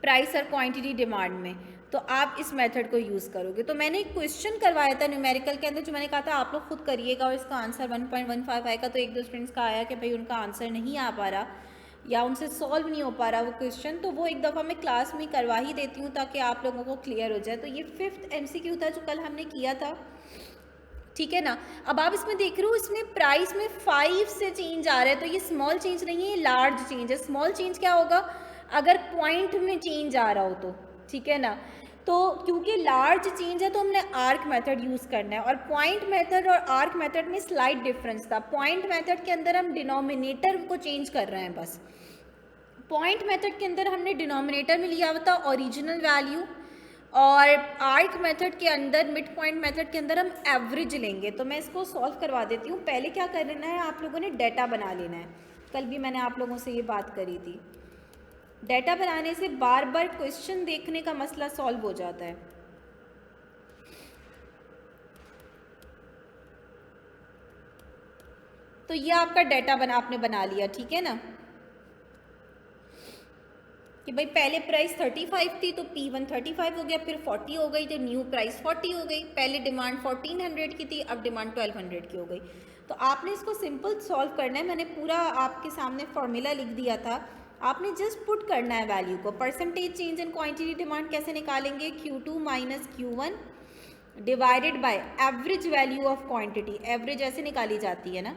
A: प्राइस और क्वांटिटी डिमांड में तो आप इस मेथड को यूज़ करोगे। तो मैंने एक क्वेश्चन करवाया था न्यूमेरिकल के अंदर, जो मैंने कहा था आप लोग खुद करिएगा और इसका आंसर 1.15 आएगा, तो एक दो स्टूडेंट्स का आया कि भाई उनका आंसर नहीं आ पा रहा या उनसे सॉल्व नहीं हो पा रहा वो क्वेश्चन, तो वो एक दफ़ा मैं क्लास में करवा ही देती हूँ ताकि आप लोगों को क्लियर हो जाए। तो ये 5th MCQ था जो कल हमने किया था, ठीक है ना। अब आप इसमें देख रहे हो, इसमें प्राइस में 5 से चेंज आ रहा है, तो ये स्मॉल चेंज नहीं है, ये लार्ज चेंज है। स्मॉल चेंज क्या होगा? अगर पॉइंट में चेंज आ रहा हो तो, ठीक है ना। तो क्योंकि लार्ज चेंज है तो हमने आर्क मेथड यूज़ करना है, और पॉइंट मेथड और आर्क मेथड में स्लाइट डिफरेंस था। पॉइंट मेथड के अंदर हम डिनोमिनेटर को चेंज कर रहे हैं बस। पॉइंट मेथड के अंदर हमने डिनोमिनेटर में लिया हुआ था ओरिजिनल वैल्यू, और आर्क मेथड के अंदर, मिड पॉइंट मेथड के अंदर हम एवरेज लेंगे। तो मैं इसको सॉल्व करवा देती हूँ। पहले क्या कर लेना है, आप लोगों ने डाटा बना लेना है। कल भी मैंने आप लोगों से ये बात करी थी। डाटा बनाने से बार बार क्वेश्चन देखने का मसला सॉल्व हो जाता है। तो ये आपका डाटा आपने बना लिया, ठीक है ना, कि भाई पहले प्राइस 35 थी तो P1 35 हो गया, फिर 40 हो गई तो न्यू प्राइस 40 हो गई, पहले डिमांड 1400 की थी, अब डिमांड 1200 की हो गई। तो आपने इसको सिंपल सॉल्व करना है। मैंने पूरा आपके सामने फॉर्मूला लिख दिया था, आपने जस्ट पुट करना है वैल्यू को। Percentage change in quantity demand कैसे निकालेंगे, Q2 minus Q1 divided by average value of quantity. Average ऐसे निकाली जाती है ना,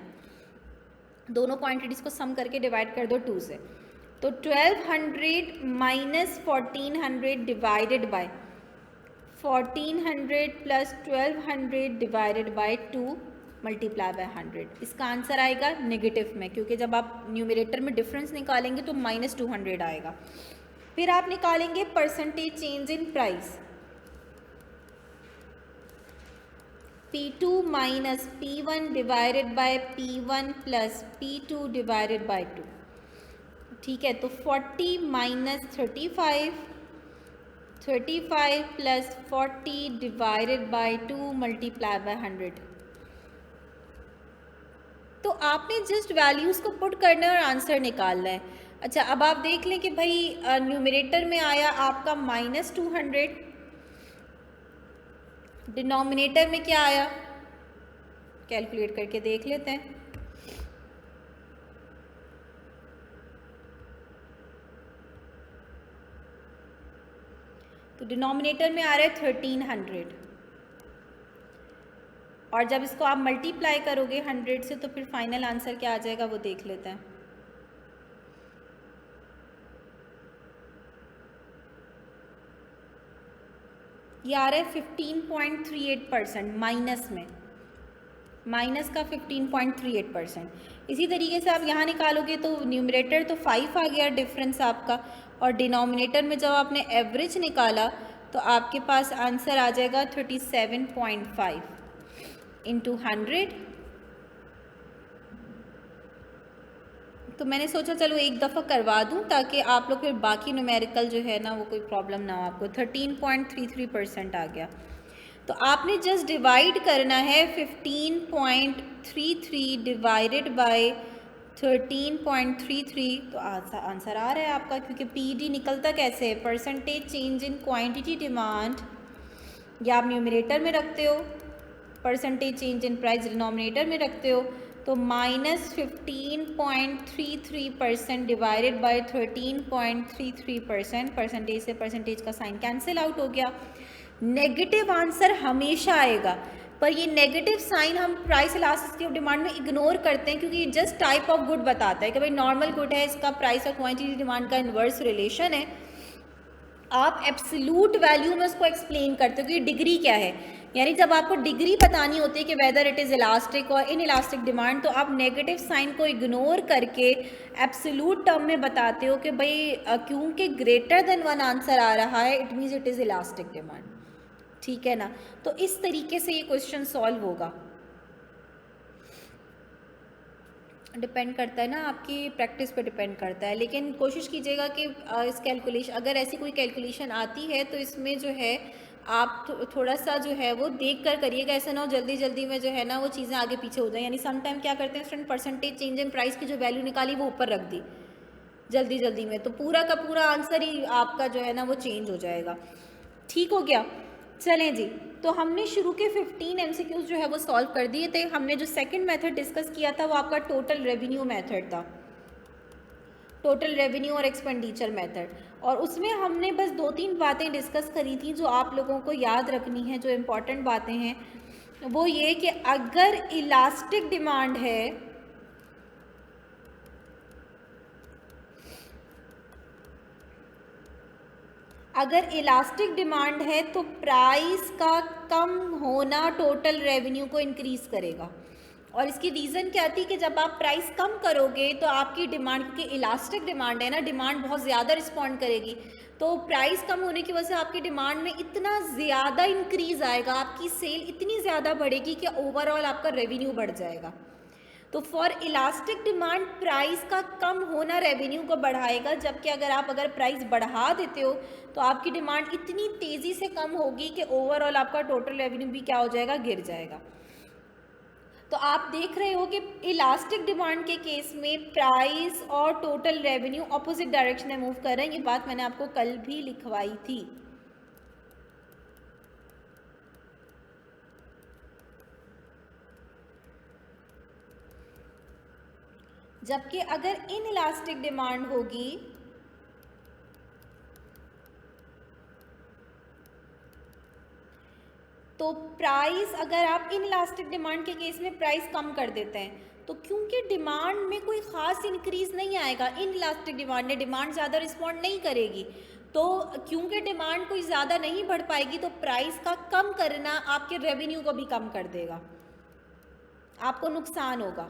A: दोनों क्वांटिटीज को सम करके डिवाइड कर दो 2 से। तो 1200 minus 1400 divided by 1400 plus 1200 divided by 2 multiply by 100। इसका आंसर आएगा नेगेटिव में, क्योंकि जब आप न्यूमरेटर में डिफरेंस निकालेंगे तो -200 आएगा। फिर आप निकालेंगे percentage change in price, P2 minus P1 divided by P1 plus P2 divided by 2, ठीक है। तो 40 minus 35 plus 40 divided by 2 multiply by 100। तो आपने जस्ट वैल्यूज़ को पुट करना है और आंसर निकालना है। अच्छा, अब आप देख लें कि भाई न्यूमरेटर में आया आपका -200, डिनोमिनेटर में क्या आया, कैलकुलेट करके देख लेते हैं। तो डिनोमिनेटर में आ रहा है 1300, और जब इसको आप मल्टीप्लाई करोगे 100 से तो फिर फाइनल आंसर क्या आ जाएगा वो देख लेते हैं। ये आ रहा है 15.38% माइनस में, माइनस का 15.38%। इसी तरीके से आप यहाँ निकालोगे तो न्यूमरेटर तो 5 आ गया डिफरेंस आपका, और डिनोमिनेटर में जब आपने एवरेज निकाला तो आपके पास आंसर आ जाएगा 37.5 इंटू 100। तो मैंने सोचा चलो एक दफ़ा करवा दूं ताकि आप लोग फिर बाकी न्यूमेरिकल जो है ना वो कोई प्रॉब्लम ना हो आपको। 13.33% आ गया। तो आपने जस्ट डिवाइड करना है 15.33 डिवाइडेड बाय 13.33, तो आंसर आ रहा है आपका, क्योंकि PD निकलता कैसे है, percentage change in quantity demand, या आप न्यूमरेटर में रखते हो, percentage change in price denominator में रखते हो, तो -15.33% डिवाइडेड बाय 13.33%, परसेंटेज से परसेंटेज का साइन कैंसिल आउट हो गया। नेगेटिव आंसर हमेशा आएगा, पर ये नेगेटिव साइन हम प्राइस इलास्टिसिटी ऑफ डिमांड में इग्नोर करते हैं, क्योंकि ये जस्ट टाइप ऑफ गुड बताता है कि भाई नॉर्मल गुड है, इसका प्राइस और क्वांटिटी डिमांड का इन्वर्स रिलेशन है। आप एब्सोल्यूट वैल्यू में उसको एक्सप्लेन करते हो कि डिग्री क्या है, यानी जब आपको डिग्री बतानी होती है कि वेदर इट इज़ इलास्टिक और इन इलास्टिक डिमांड, तो आप नेगेटिव साइन को इग्नोर करके एब्सोल्यूट टर्म में बताते हो कि भाई क्योंकि ग्रेटर देन 1 आंसर आ रहा है it means it is elastic demand, ठीक है ना। तो इस तरीके से ये क्वेश्चन सॉल्व होगा। डिपेंड करता है ना, आपकी प्रैक्टिस पे डिपेंड करता है, लेकिन कोशिश कीजिएगा कि इस कैलकुलेशन, अगर ऐसी कोई कैलकुलेशन आती है तो इसमें जो है आप थोड़ा सा जो है वो देख कर करिएगा, ऐसा ना हो जल्दी जल्दी में जो है ना वो चीज़ें आगे पीछे हो जाए। यानी सम टाइम क्या करते हैं student, percentage change in price की जो वैल्यू निकाली वो ऊपर रख दी जल्दी जल्दी में, तो पूरा का पूरा आंसर ही आपका जो है ना वो चेंज हो जाएगा। ठीक हो गया, चलें जी। तो हमने शुरू के 15 MCQs जो है वो सॉल्व कर दिए थे। हमने जो सेकंड मेथड डिस्कस किया था वो आपका टोटल रेवेन्यू मेथड था, टोटल रेवेन्यू और एक्सपेंडिचर मेथड, और उसमें हमने बस 2-3 बातें डिस्कस करी थी जो आप लोगों को याद रखनी है। जो इम्पोर्टेंट बातें हैं वो ये कि अगर इलास्टिक डिमांड है, अगर इलास्टिक डिमांड है तो प्राइस का कम होना टोटल रेवेन्यू को इंक्रीज करेगा। और इसकी रीज़न क्या थी कि जब आप प्राइस कम करोगे तो आपकी डिमांड, क्योंकि इलास्टिक डिमांड है ना, डिमांड बहुत ज़्यादा रिस्पॉन्ड करेगी, तो प्राइस कम होने की वजह से आपकी डिमांड में इतना ज़्यादा इंक्रीज़ आएगा, आपकी सेल इतनी ज़्यादा बढ़ेगी कि ओवरऑल आपका रेवेन्यू बढ़ जाएगा। तो फॉर इलास्टिक डिमांड प्राइस का कम होना रेवेन्यू को बढ़ाएगा, जबकि अगर प्राइस बढ़ा देते हो तो आपकी डिमांड इतनी तेज़ी से कम होगी कि ओवरऑल आपका टोटल रेवेन्यू भी क्या हो जाएगा, गिर जाएगा। तो आप देख रहे हो कि इलास्टिक डिमांड के केस में प्राइस और टोटल रेवेन्यू ऑपोजिट डायरेक्शन में मूव कर रहे हैं। ये बात मैंने आपको कल भी लिखवाई थी। जबकि अगर इनइलास्टिक डिमांड होगी तो प्राइस, अगर आप इनइलास्टिक डिमांड के केस में प्राइस कम कर देते हैं तो क्योंकि डिमांड में कोई ख़ास इंक्रीज़ नहीं आएगा, इनइलास्टिक डिमांड ने डिमांड ज़्यादा रिस्पॉन्ड नहीं करेगी, तो क्योंकि डिमांड कोई ज़्यादा नहीं बढ़ पाएगी तो प्राइस का कम करना आपके रेवेन्यू को भी कम कर देगा, आपको नुकसान होगा।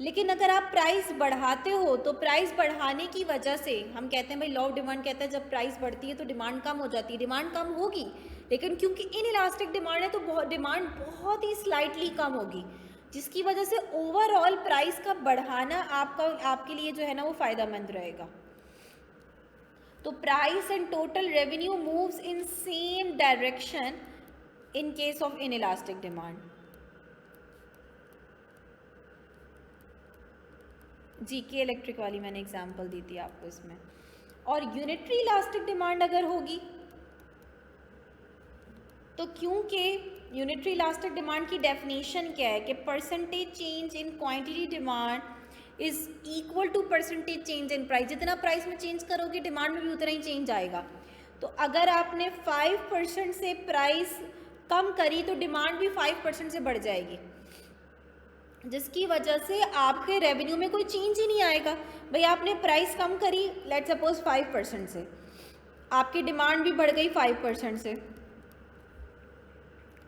A: लेकिन अगर आप प्राइस बढ़ाते हो तो प्राइस बढ़ाने की वजह से हम कहते हैं भाई लॉ ऑफ डिमांड कहता है जब प्राइस बढ़ती है तो डिमांड कम हो जाती है, डिमांड कम होगी, लेकिन क्योंकि इनइलास्टिक डिमांड है तो डिमांड बहुत ही स्लाइटली कम होगी, जिसकी वजह से ओवरऑल प्राइस का बढ़ाना आपके लिए जो है ना वो फ़ायदेमंद रहेगा। तो price and total revenue moves in same direction in case of inelastic demand. GK electric वाली मैंने एग्जांपल दी थी आपको इसमें। और यूनिटरी इलास्टिक डिमांड अगर होगी तो क्योंकि यूनिटरी इलास्टिक डिमांड की डेफिनेशन क्या है कि percentage change in quantity demand is equal to percentage change in price. जितना प्राइस में चेंज करोगे डिमांड में भी उतना ही चेंज आएगा। तो अगर आपने 5% से प्राइस कम करी तो डिमांड भी 5% से बढ़ जाएगी, जिसकी वजह से आपके रेवेन्यू में कोई चेंज ही नहीं आएगा। भाई आपने प्राइस कम करी लेट्स सपोज 5% से, आपकी डिमांड भी बढ़ गई 5% से।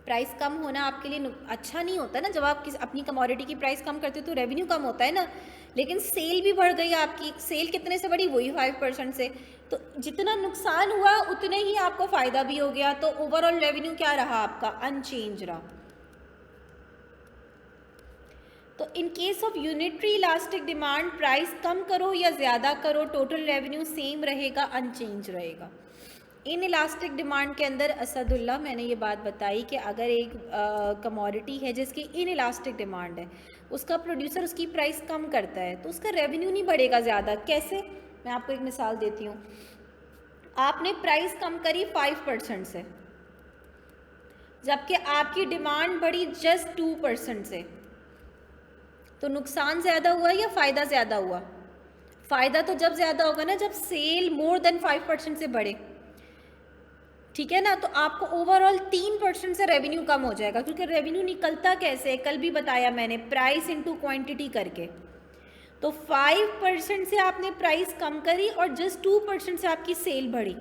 A: प्राइस कम होना आपके लिए अच्छा नहीं होता ना, जब आप अपनी कमोडिटी की प्राइस कम करते हो तो रेवेन्यू कम होता है ना, लेकिन सेल भी बढ़ गई आपकी। सेल कितने से बढ़ी, वही 5% से, तो जितना नुकसान हुआ उतने ही आपको फ़ायदा भी हो गया। तो ओवरऑल रेवेन्यू क्या रहा आपका, अनचेंज रहा। तो in case of unitary elastic demand price कम करो या ज़्यादा करो टोटल रेवेन्यू सेम रहेगा, अनचेंज रहेगा। इन इलास्टिक डिमांड के अंदर असदुल्ला मैंने ये बात बताई कि अगर एक कमोडिटी है जिसकी इन इलास्टिक डिमांड है, उसका प्रोड्यूसर उसकी प्राइस कम करता है तो उसका रेवेन्यू नहीं बढ़ेगा ज़्यादा। कैसे, मैं आपको एक मिसाल देती हूँ। आपने प्राइस कम करी 5% से, जबकि आपकी डिमांड बढ़ी जस्ट 2% से, तो नुकसान ज़्यादा हुआ या फ़ायदा ज़्यादा हुआ? फ़ायदा तो जब ज़्यादा होगा ना जब सेल मोर देन 5% से बढ़े, ठीक है ना। तो आपको ओवरऑल 3% से रेवेन्यू कम हो जाएगा, क्योंकि रेवेन्यू निकलता कैसे है, कल भी बताया मैंने, प्राइस इनटू क्वांटिटी करके। तो 5% से आपने प्राइस कम करी और जस्ट 2% से आपकी सेल बढ़ी,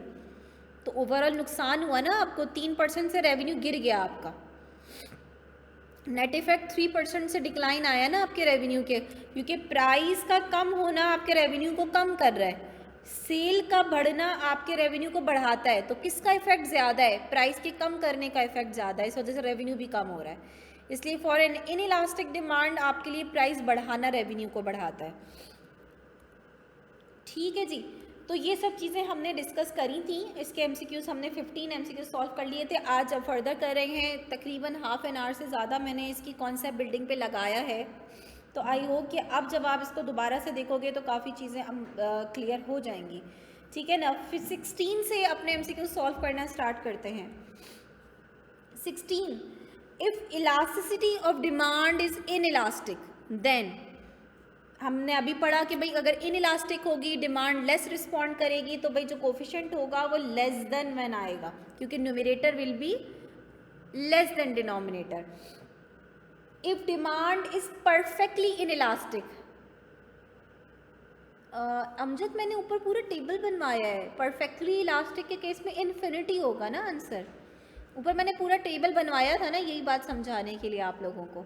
A: तो ओवरऑल नुकसान हुआ ना आपको, 3% से रेवेन्यू गिर गया आपका। नेट इफेक्ट 3% से डिक्लाइन आया ना आपके रेवेन्यू के, क्योंकि प्राइस का कम होना आपके रेवेन्यू को कम कर रहा है, सेल का बढ़ना आपके रेवेन्यू को बढ़ाता है। तो किसका इफेक्ट ज़्यादा है, प्राइस के कम करने का इफेक्ट ज़्यादा है, इस वजह से रेवेन्यू भी कम हो रहा है। इसलिए फॉर एन इनइलास्टिक डिमांड आपके लिए प्राइस बढ़ाना रेवेन्यू को बढ़ाता है। ठीक है जी, तो ये सब चीज़ें हमने डिस्कस करी थी। इसके एमसीक्यूज़ हमने 15 एमसीक्यूज़ सॉल्व कर लिए थे। आज अब फर्दर कर रहे हैं, तकरीबन हाफ एन आवर से ज़्यादा मैंने इसकी कॉन्सेप्ट बिल्डिंग पे लगाया है। तो आई होप कि अब जब आप इसको दोबारा से देखोगे तो काफ़ी चीज़ें क्लियर हो जाएंगी, ठीक है ना। फिर 16 से अपने एमसीक्यू सॉल्व करना स्टार्ट करते हैं। 16, if elasticity of demand is inelastic then, हमने अभी पढ़ा कि भाई अगर इनइलास्टिक होगी, डिमांड लेस रिस्पॉन्ड करेगी, तो भाई जो कोफिशिएंट होगा वो लेस देन 1 आएगा, क्योंकि numerator will be less than denominator. If demand is perfectly inelastic, Amjad मैंने ऊपर पूरा टेबल बनवाया है, परफेक्टली इलास्टिक के केस में इन्फिनिटी होगा ना आंसर, ऊपर मैंने पूरा टेबल बनवाया था ना, यही बात समझाने के लिए आप लोगों को।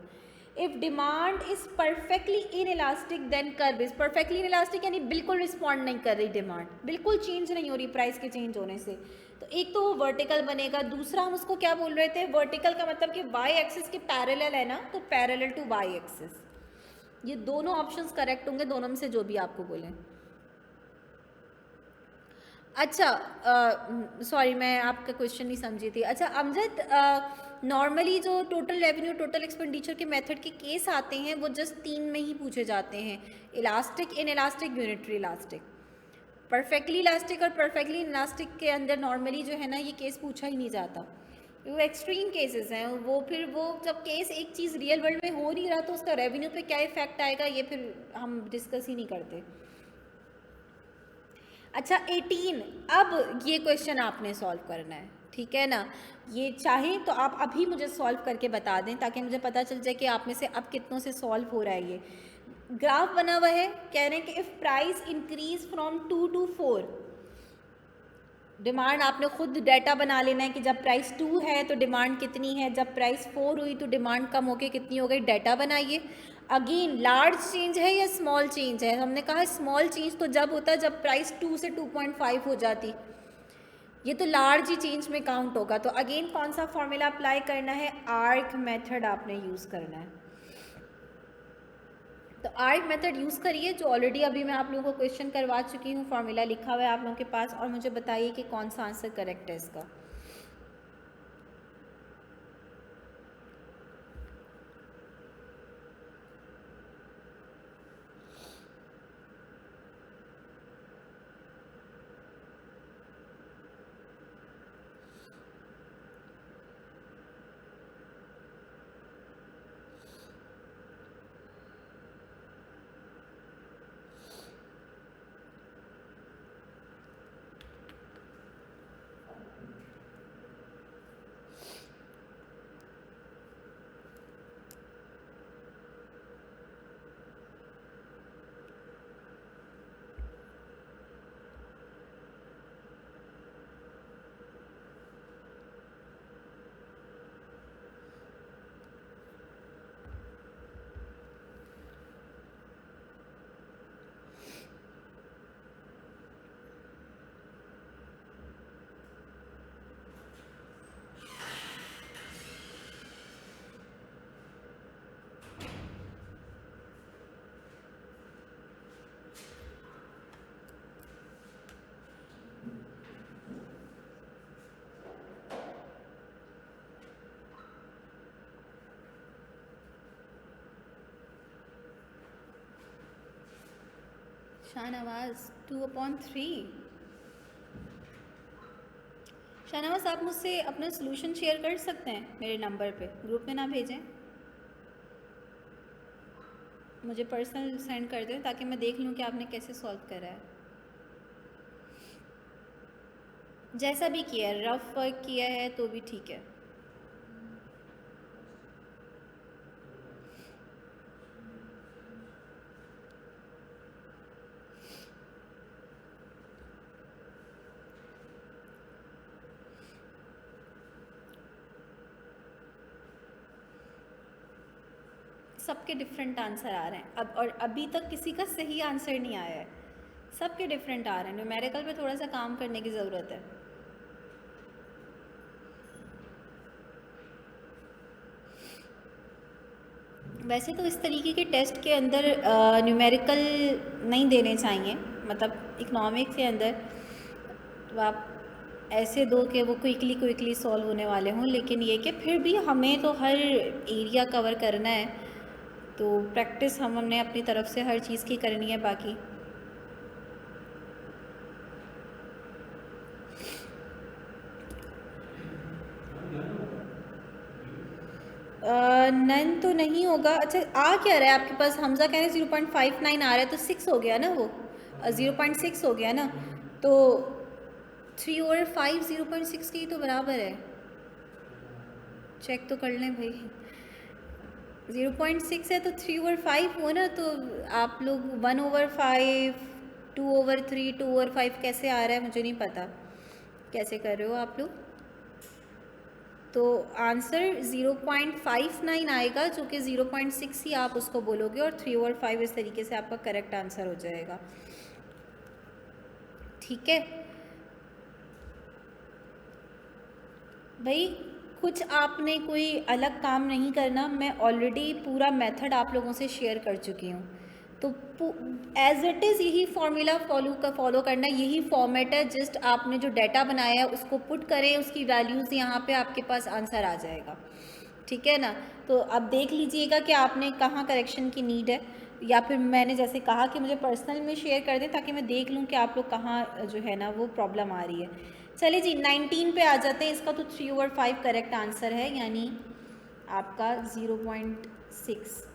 A: If demand is perfectly inelastic then curve is perfectly inelastic, यानी बिल्कुल रिस्पॉन्ड नहीं कर रही डिमांड, बिल्कुल चेंज नहीं हो रही प्राइस के चेंज होने से, तो एक तो वो वर्टिकल बनेगा। दूसरा हम उसको क्या बोल रहे थे, वर्टिकल का मतलब कि वाई एक्सिस के पैरेलल है ना, तो पैरेलल टू वाई एक्सिस। ये दोनों ऑप्शंस करेक्ट होंगे, दोनों में से जो भी आपको बोलें। अच्छा, सॉरी मैं आपका क्वेश्चन नहीं समझी थी। अच्छा अमजद, नॉर्मली जो टोटल रेवेन्यू टोटल एक्सपेंडिचर के मेथड के केस आते हैं वो जस्ट 3 में ही पूछे जाते हैं, elastic, in elastic, unitary elastic. Perfectly elastic और परफेक्टली इलास्टिक के अंदर नॉर्मली जो है ना ये केस पूछा ही नहीं जाता, वो एक्सट्रीम केसेस हैं। वो फिर वो जब केस एक चीज़ रियल वर्ल्ड में हो नहीं रहा तो उसका रेवेन्यू पे क्या इफेक्ट आएगा ये फिर हम डिस्कस ही नहीं करते। अच्छा 18, अब ये क्वेश्चन आपने सॉल्व करना है, ठीक है ना। ये चाहे तो आप अभी मुझे सॉल्व करके बता दें ताकि मुझे पता चल जाए कि आप में से अब कितनों से सॉल्व हो रहा है। ये ग्राफ बना हुआ है, कह रहे हैं कि if price increase from 2 to 4, demand आपने खुद डाटा बना लेना है कि जब प्राइस 2 है तो डिमांड कितनी है, जब प्राइस 4 हुई तो डिमांड कम होके कितनी हो गई, डाटा बनाइए। अगेन लार्ज चेंज है या स्मॉल चेंज है, हमने कहा स्मॉल चेंज तो जब होता है जब प्राइस 2 से 2.5 हो जाती, ये तो लार्ज ही चेंज में काउंट होगा। तो अगेन कौन सा फॉर्मूला अप्लाई करना है, आर्क मेथड आपने यूज़ करना है। तो आर्क मेथड यूज़ करिए, जो ऑलरेडी अभी मैं आप लोगों को क्वेश्चन करवा चुकी हूँ, फॉर्मूला लिखा हुआ है आप लोगों के पास, और मुझे बताइए कि कौन सा आंसर करेक्ट है इसका। शाहनवाज 2/3। शाहनवाज आप मुझसे अपना सोल्यूशन शेयर कर सकते हैं मेरे नंबर पे, ग्रुप में ना भेजें, मुझे पर्सनल सेंड कर दें ताकि मैं देख लूँ कि आपने कैसे सॉल्व करा है। जैसा भी किया है, रफ वर्क किया है तो भी ठीक है। सबके डिफरेंट आंसर आ रहे हैं अब, और अभी तक किसी का सही आंसर नहीं आया है, सबके डिफरेंट आ रहे हैं। न्यूमेरिकल पे थोड़ा सा काम करने की ज़रूरत है। वैसे तो इस तरीके के टेस्ट के अंदर न्यूमेरिकल नहीं देने चाहिए, मतलब इकोनॉमिक्स के अंदर तो आप ऐसे दो कि वो क्विकली सॉल्व होने वाले हों, लेकिन ये कि फिर भी हमें तो हर एरिया कवर करना है, तो प्रैक्टिस हमने अपनी तरफ से हर चीज़ की करनी है। बाकी नन तो नहीं होगा। अच्छा आ क्या रहा है आपके पास, हमजा कह रहे हैं 0.59 आ रहा है, तो 6 हो गया ना, वो 0.6 हो गया ना, तो 3/5 0.6 के ही तो बराबर है। चेक तो कर लें भाई, 0.6 है तो 3/5 हो ना, तो आप लोग 1/5, 2/3, 2/5 कैसे आ रहा है मुझे नहीं पता कैसे कर रहे हो आप लोग। तो आंसर 0.59 आएगा, जो कि 0.6 ही आप उसको बोलोगे, और 3/5 इस तरीके से आपका करेक्ट आंसर हो जाएगा। ठीक है भाई, कुछ आपने कोई अलग काम नहीं करना, मैं ऑलरेडी पूरा मेथड आप लोगों से शेयर कर चुकी हूँ। तो एज इट इज़ यही फॉर्मूला फॉलो करना, यही फॉर्मेट है। जस्ट आपने जो डाटा बनाया है उसको पुट करें, उसकी वैल्यूज़ यहाँ पे आपके पास आंसर आ जाएगा, ठीक है ना। तो अब देख लीजिएगा कि आपने कहाँ करेक्शन की नीड है, या फिर मैंने जैसे कहा कि मुझे पर्सनल में शेयर कर दें ताकि मैं देख लूँ कि आप लोग कहाँ जो है ना वो प्रॉब्लम आ रही है। चलिए जी 19 पे आ जाते हैं। इसका तो 3 over 5 करेक्ट आंसर है, यानी आपका 0.6।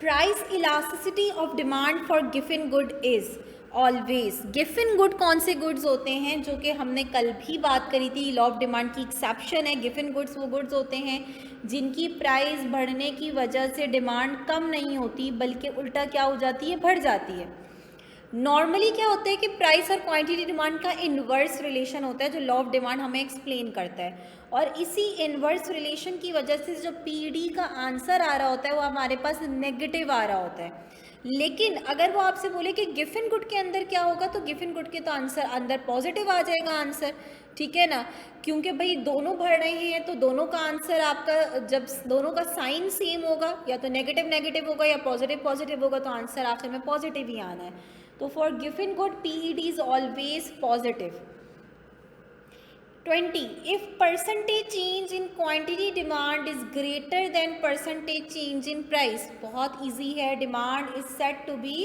A: Price elasticity of demand for given good is always. Given good कौन से गुड्स होते हैं, जो कि हमने कल भी बात करी थी, लॉ ऑफ डिमांड की एक्सेप्शन है। गिवन गुड्स वो गुड्स होते हैं जिनकी प्राइस बढ़ने की वजह से डिमांड कम नहीं होती, बल्कि उल्टा क्या हो जाती है, बढ़ जाती है। नॉर्मली क्या होता है कि प्राइस और क्वांटिटी डिमांड का इन्वर्स रिलेशन होता है, जो लॉ ऑफ डिमांड हमें एक्सप्लेन करता है। और इसी इन्वर्स रिलेशन की वजह से जो पीडी का आंसर आ रहा होता है वो हमारे पास नेगेटिव आ रहा होता है। लेकिन अगर वो आपसे बोले कि गिवन गुड के अंदर क्या होगा, तो गिवन गुड के तो आंसर अंदर पॉजिटिव आ जाएगा आंसर, ठीक है ना। क्योंकि भाई दोनों बढ़ रहे हैं तो दोनों का आंसर आपका, जब दोनों का साइन सेम होगा, या तो नेगेटिव नेगेटिव होगा या पॉजिटिव पॉजिटिव होगा, तो आंसर आखिर में पॉजिटिव ही आना है। तो for given good PED is always positive. 20. If percentage change in quantity demand is greater than percentage change in price, बहुत easy है, demand is said to be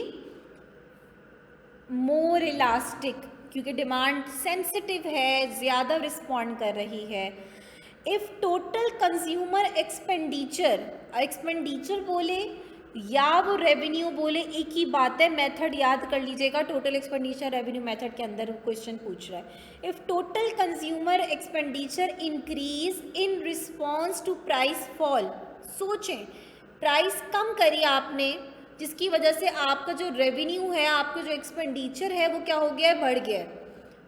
A: more elastic, क्योंकि डिमांड सेंसिटिव है, ज़्यादा रिस्पॉन्ड कर रही है। इफ़ टोटल कंज्यूमर एक्सपेंडिचर बोले या वो रेवेन्यू बोले, एक ही बात है, मेथड याद कर लीजिएगा। टोटल एक्सपेंडिचर रेवेन्यू मेथड के अंदर क्वेश्चन पूछ रहा है। If total consumer expenditure increase in response to price fall, सोचें प्राइस कम करी आपने, जिसकी वजह से आपका जो रेवेन्यू है, आपका जो एक्सपेंडिचर है, वो क्या हो गया है, बढ़ गया है।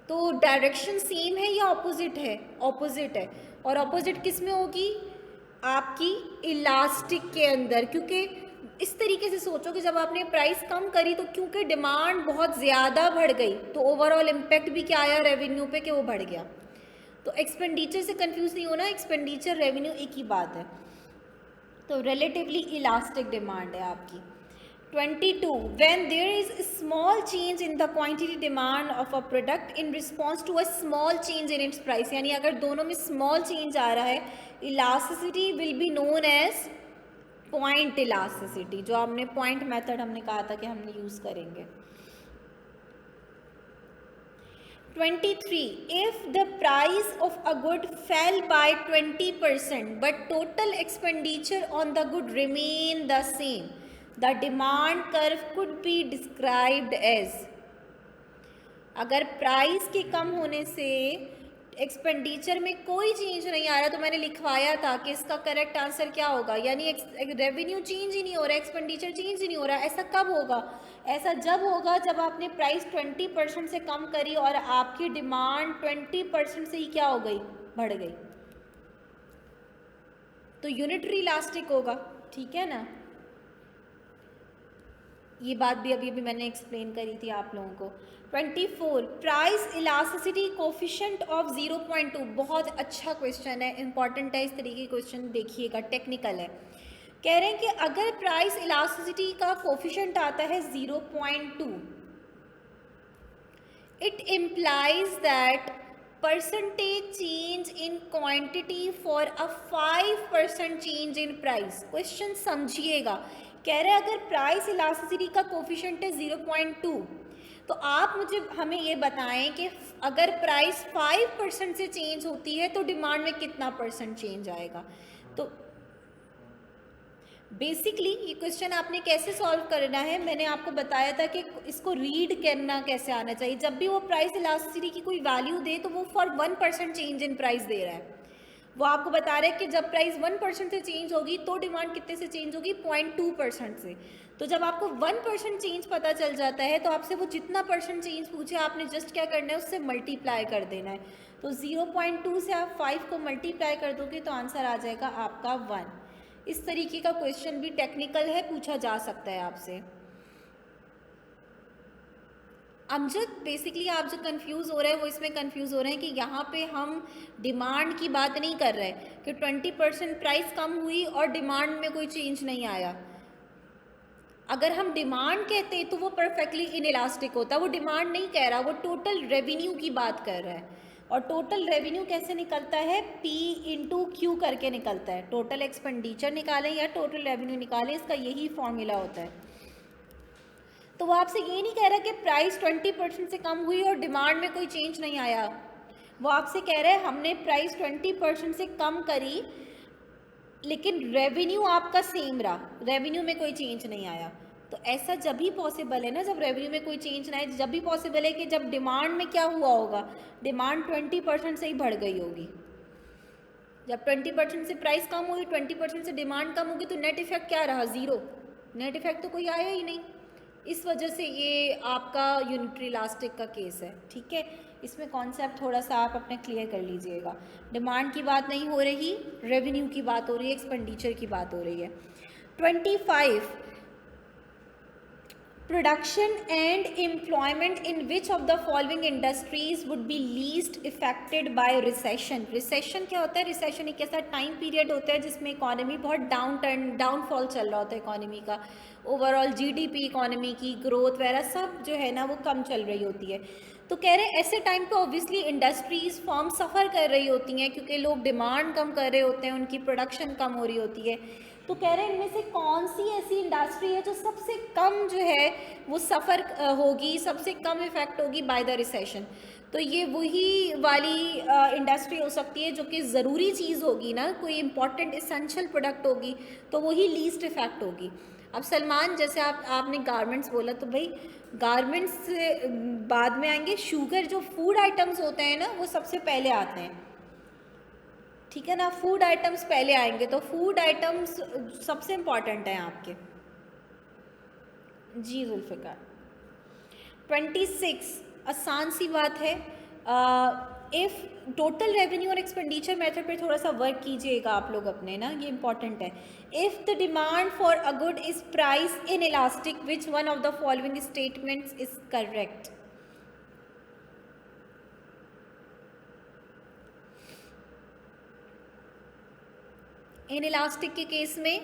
A: तो डायरेक्शन सेम है या ऑपोजिट है, ऑपोजिट है। और ऑपोजिट किस में होगी, आपकी इलास्टिक के अंदर। क्योंकि इस तरीके से सोचो कि जब आपने प्राइस कम करी तो क्योंकि डिमांड बहुत ज़्यादा बढ़ गई, तो ओवरऑल इम्पैक्ट भी क्या आया रेवेन्यू पे, कि वो बढ़ गया। तो एक्सपेंडिचर से कंफ्यूज नहीं होना, एक्सपेंडिचर रेवेन्यू एक ही बात है। तो रिलेटिवली इलास्टिक डिमांड है आपकी। 22. When there is a small change in the quantity demand of a product in response to a small change in its price, यानी अगर दोनों में small change आ रहा है, elasticity will be known as point elasticity, जो हमने point method हमने कहा था कि हमने use करेंगे। 23. If the price of a good fell by 20% but total expenditure on the good remain the same, the demand curve could be described as। अगर प्राइस के कम होने से एक्सपेंडिचर में कोई चेंज नहीं आ रहा, तो मैंने लिखवाया था कि इसका करेक्ट आंसर क्या होगा, यानी रेवेन्यू चेंज ही नहीं हो रहा, एक्सपेंडिचर चेंज ही नहीं हो रहा। ऐसा कब होगा, ऐसा जब होगा जब आपने प्राइस 20% से कम करी और आपकी डिमांड 20% से ही क्या हो गई, बढ़ गई, तो यूनिटरी इलास्टिक होगा, ठीक है ना। ये बात भी अभी मैंने एक्सप्लेन करी थी आप लोगों को। 24. प्राइस इलास्टिसिटी कोफिशिएंट ऑफ 0.2, बहुत अच्छा क्वेश्चन है, इंपॉर्टेंट है, इस तरीके के क्वेश्चन देखिएगा, टेक्निकल है। कह रहे हैं कि अगर प्राइस इलास्टिसिटी का कोफिशिएंट आता है 0.2, it implies that percentage change in quantity for a 5% change in price. Question समझिएगा, कह रहे हैं अगर प्राइस इलास्टिसिटी का कोफिशिएंट है 0.2, तो आप हमें ये बताएं कि अगर प्राइस 5% से चेंज होती है तो डिमांड में कितना परसेंट चेंज आएगा। तो बेसिकली ये क्वेश्चन आपने कैसे सॉल्व करना है, मैंने आपको बताया था कि इसको रीड करना कैसे आना चाहिए। जब भी वो प्राइस इलास्टिसिटी की कोई वैल्यू दे तो वो फॉर 1% चेंज इन प्राइस दे रहा है। वो आपको बता रहा है कि जब प्राइस 1% से चेंज होगी तो डिमांड कितने से चेंज होगी, 0.2% से। तो जब आपको 1% चेंज पता चल जाता है तो आपसे वो जितना परसेंट चेंज पूछे आपने जस्ट क्या करना है, उससे मल्टीप्लाई कर देना है। तो 0.2 से आप 5 को मल्टीप्लाई कर दोगे तो आंसर आ जाएगा आपका 1। इस तरीके का क्वेश्चन भी टेक्निकल है, पूछा जा सकता है आपसे। अमजद बेसिकली आप जो कंफ्यूज हो रहे हैं वो इसमें कंफ्यूज हो रहे हैं कि यहाँ पे हम डिमांड की बात नहीं कर रहे कि 20% प्राइस कम हुई और डिमांड में कोई चेंज नहीं आया। अगर हम डिमांड कहते तो वो परफेक्टली इनइलास्टिक होता, वो डिमांड नहीं कह रहा, वो टोटल रेवेन्यू की बात कर रहा है। और टोटल रेवेन्यू कैसे निकलता है? P इंटू क्यू करके निकलता है। टोटल एक्सपेंडिचर निकालें या टोटल रेवेन्यू निकालें, इसका यही फॉर्मूला होता है। तो वो आपसे ये नहीं कह रहा कि प्राइस 20% से कम हुई और डिमांड में कोई चेंज नहीं आया। वो आपसे कह रहा है हमने प्राइस 20% से कम करी लेकिन रेवेन्यू आपका सेम रहा, रेवेन्यू में कोई चेंज नहीं आया। तो ऐसा जब भी पॉसिबल है ना, जब रेवेन्यू में कोई चेंज ना आए, जब भी पॉसिबल है कि जब डिमांड में क्या हुआ होगा, डिमांड 20% से ही बढ़ गई होगी। जब 20% से प्राइस कम हुई, 20% से डिमांड कम होगी, तो नेट इफेक्ट क्या रहा? ज़ीरो। नेट इफेक्ट तो कोई आया ही नहीं। इस वजह से ये आपका यूनिटरी इलास्टिक का केस है। ठीक है, इसमें कॉन्सेप्ट थोड़ा सा आप अपने क्लियर कर लीजिएगा। डिमांड की बात नहीं हो रही, रेवेन्यू की बात हो रही है, एक्सपेंडिचर की बात हो रही है। 25, production and employment in which of the following industries would be least affected by recession? recession क्या होता है? recession एक ऐसा टाइम पीरियड होता है जिसमें इकोनॉमी बहुत डाउनफॉल चल रहा होता है इकोनॉमी का, ओवरऑल जीडीपी इकोनॉमी की ग्रोथ वगैरह सब जो है ना वो कम चल रही होती है। तो कह रहे हैं ऐसे टाइम पे ऑब्वियसली इंडस्ट्रीज फॉर्म सफ़र कर रही होती हैं क्योंकि लोग डिमांड कम कर रहे होते हैं, उनकी प्रोडक्शन कम हो रही होती है। तो कह रहे हैं इनमें से कौन सी ऐसी इंडस्ट्री है जो सबसे कम जो है वो सफ़र होगी, सबसे कम इफेक्ट होगी बाय द रिसेशन? तो ये वही वाली इंडस्ट्री हो सकती है जो कि ज़रूरी चीज़ होगी ना, कोई इंपॉर्टेंट इसेंशियल प्रोडक्ट होगी, तो वही लीस्ट इफेक्ट होगी। अब सलमान, जैसे आपने गारमेंट्स बोला, तो भाई गारमेंट्स से बाद में आएंगे। शुगर, जो फूड आइटम्स होते हैं ना वो सबसे पहले आते हैं, ठीक है ना, फूड आइटम्स पहले आएंगे। तो फूड आइटम्स सबसे इम्पॉर्टेंट हैं आपके। जी जुल्फ़िकार। 26, आसान सी बात है। इफ़ टोटल रेवेन्यू और एक्सपेंडिचर मेथड पे थोड़ा सा वर्क कीजिएगा आप लोग अपने ना, ये इंपॉर्टेंट है। If the demand for a good is price in elastic, which one of the following statements is correct? In elastic के केस में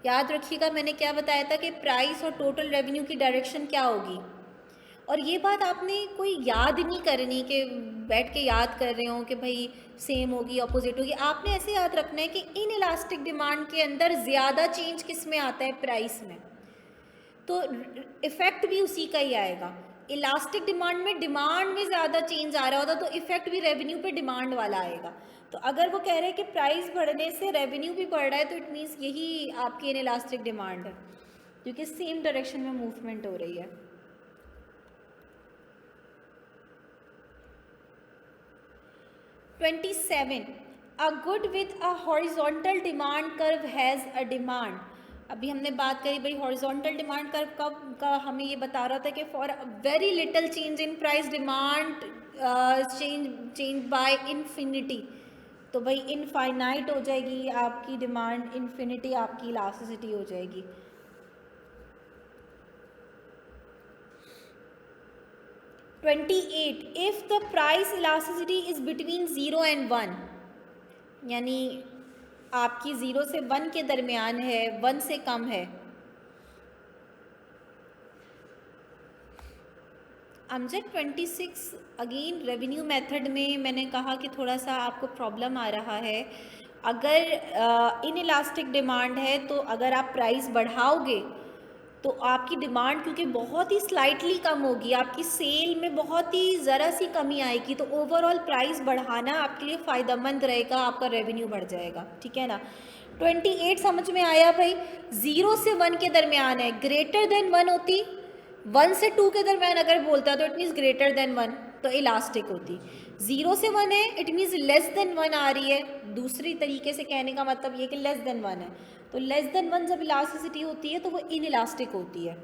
A: याद रखिएगा मैंने क्या बताया था कि प्राइस और टोटल रेवेन्यू की डायरेक्शन क्या होगी। और ये बात आपने कोई याद नहीं करनी कि बैठ के याद कर रहे हो कि भाई सेम होगी अपोजिट होगी। आपने ऐसे याद रखना है कि इन इलास्टिक डिमांड के अंदर ज़्यादा चेंज किस में आता है? प्राइस में। तो इफ़ेक्ट भी उसी का ही आएगा। इलास्टिक डिमांड में ज़्यादा चेंज आ रहा होता तो इफ़ेक्ट भी रेवेन्यू पे डिमांड वाला आएगा। तो अगर वो कह रहे हैं कि प्राइस बढ़ने से रेवेन्यू भी बढ़ रहा है तो इट मीन्स यही आपकी इन इलास्टिक डिमांड है, क्योंकि सेम डायरेक्शन में मूवमेंट हो रही है। 27, a good with a horizontal demand curve has a demand. अभी हमने बात करी भाई हॉरिजॉन्टल डिमांड कर्व का हमें ये बता रहा था कि for very little change in price demand change by infinity. तो भाई इनफाइनाइट हो जाएगी आपकी डिमांड, इन्फिनिटी आपकी इलास्टिसिटी हो जाएगी। 28, if the price elasticity is between 0 and 1, यानी आपकी 0 से 1 के दरमियान है, 1 से कम है। अमजद 26 अगेन रेवेन्यू मेथड में मैंने कहा कि थोड़ा सा आपको प्रॉब्लम आ रहा है। अगर इन इलास्टिक डिमांड है तो अगर आप प्राइस बढ़ाओगे तो आपकी डिमांड क्योंकि बहुत ही स्लाइटली कम होगी, आपकी सेल में बहुत ही ज़रा सी कमी आएगी, तो ओवरऑल प्राइस बढ़ाना आपके लिए फ़ायदेमंद रहेगा, आपका रेवेन्यू बढ़ जाएगा। ठीक है ना। 28 समझ में आया भाई? 0 से 1 के दरमियान है, ग्रेटर देन 1 होती, 1 से 2 के दरमियान अगर बोलता तो इट मीन्स ग्रेटर देन 1, तो इलास्टिक होती। 0 से 1 है, इट मीन्स लेस देन 1 आ रही है। दूसरी तरीके से कहने का मतलब ये कि लेस देन 1 है, तो लेस देन 1 जब इलास्टिसिटी होती है तो वो इन इलास्टिक होती है।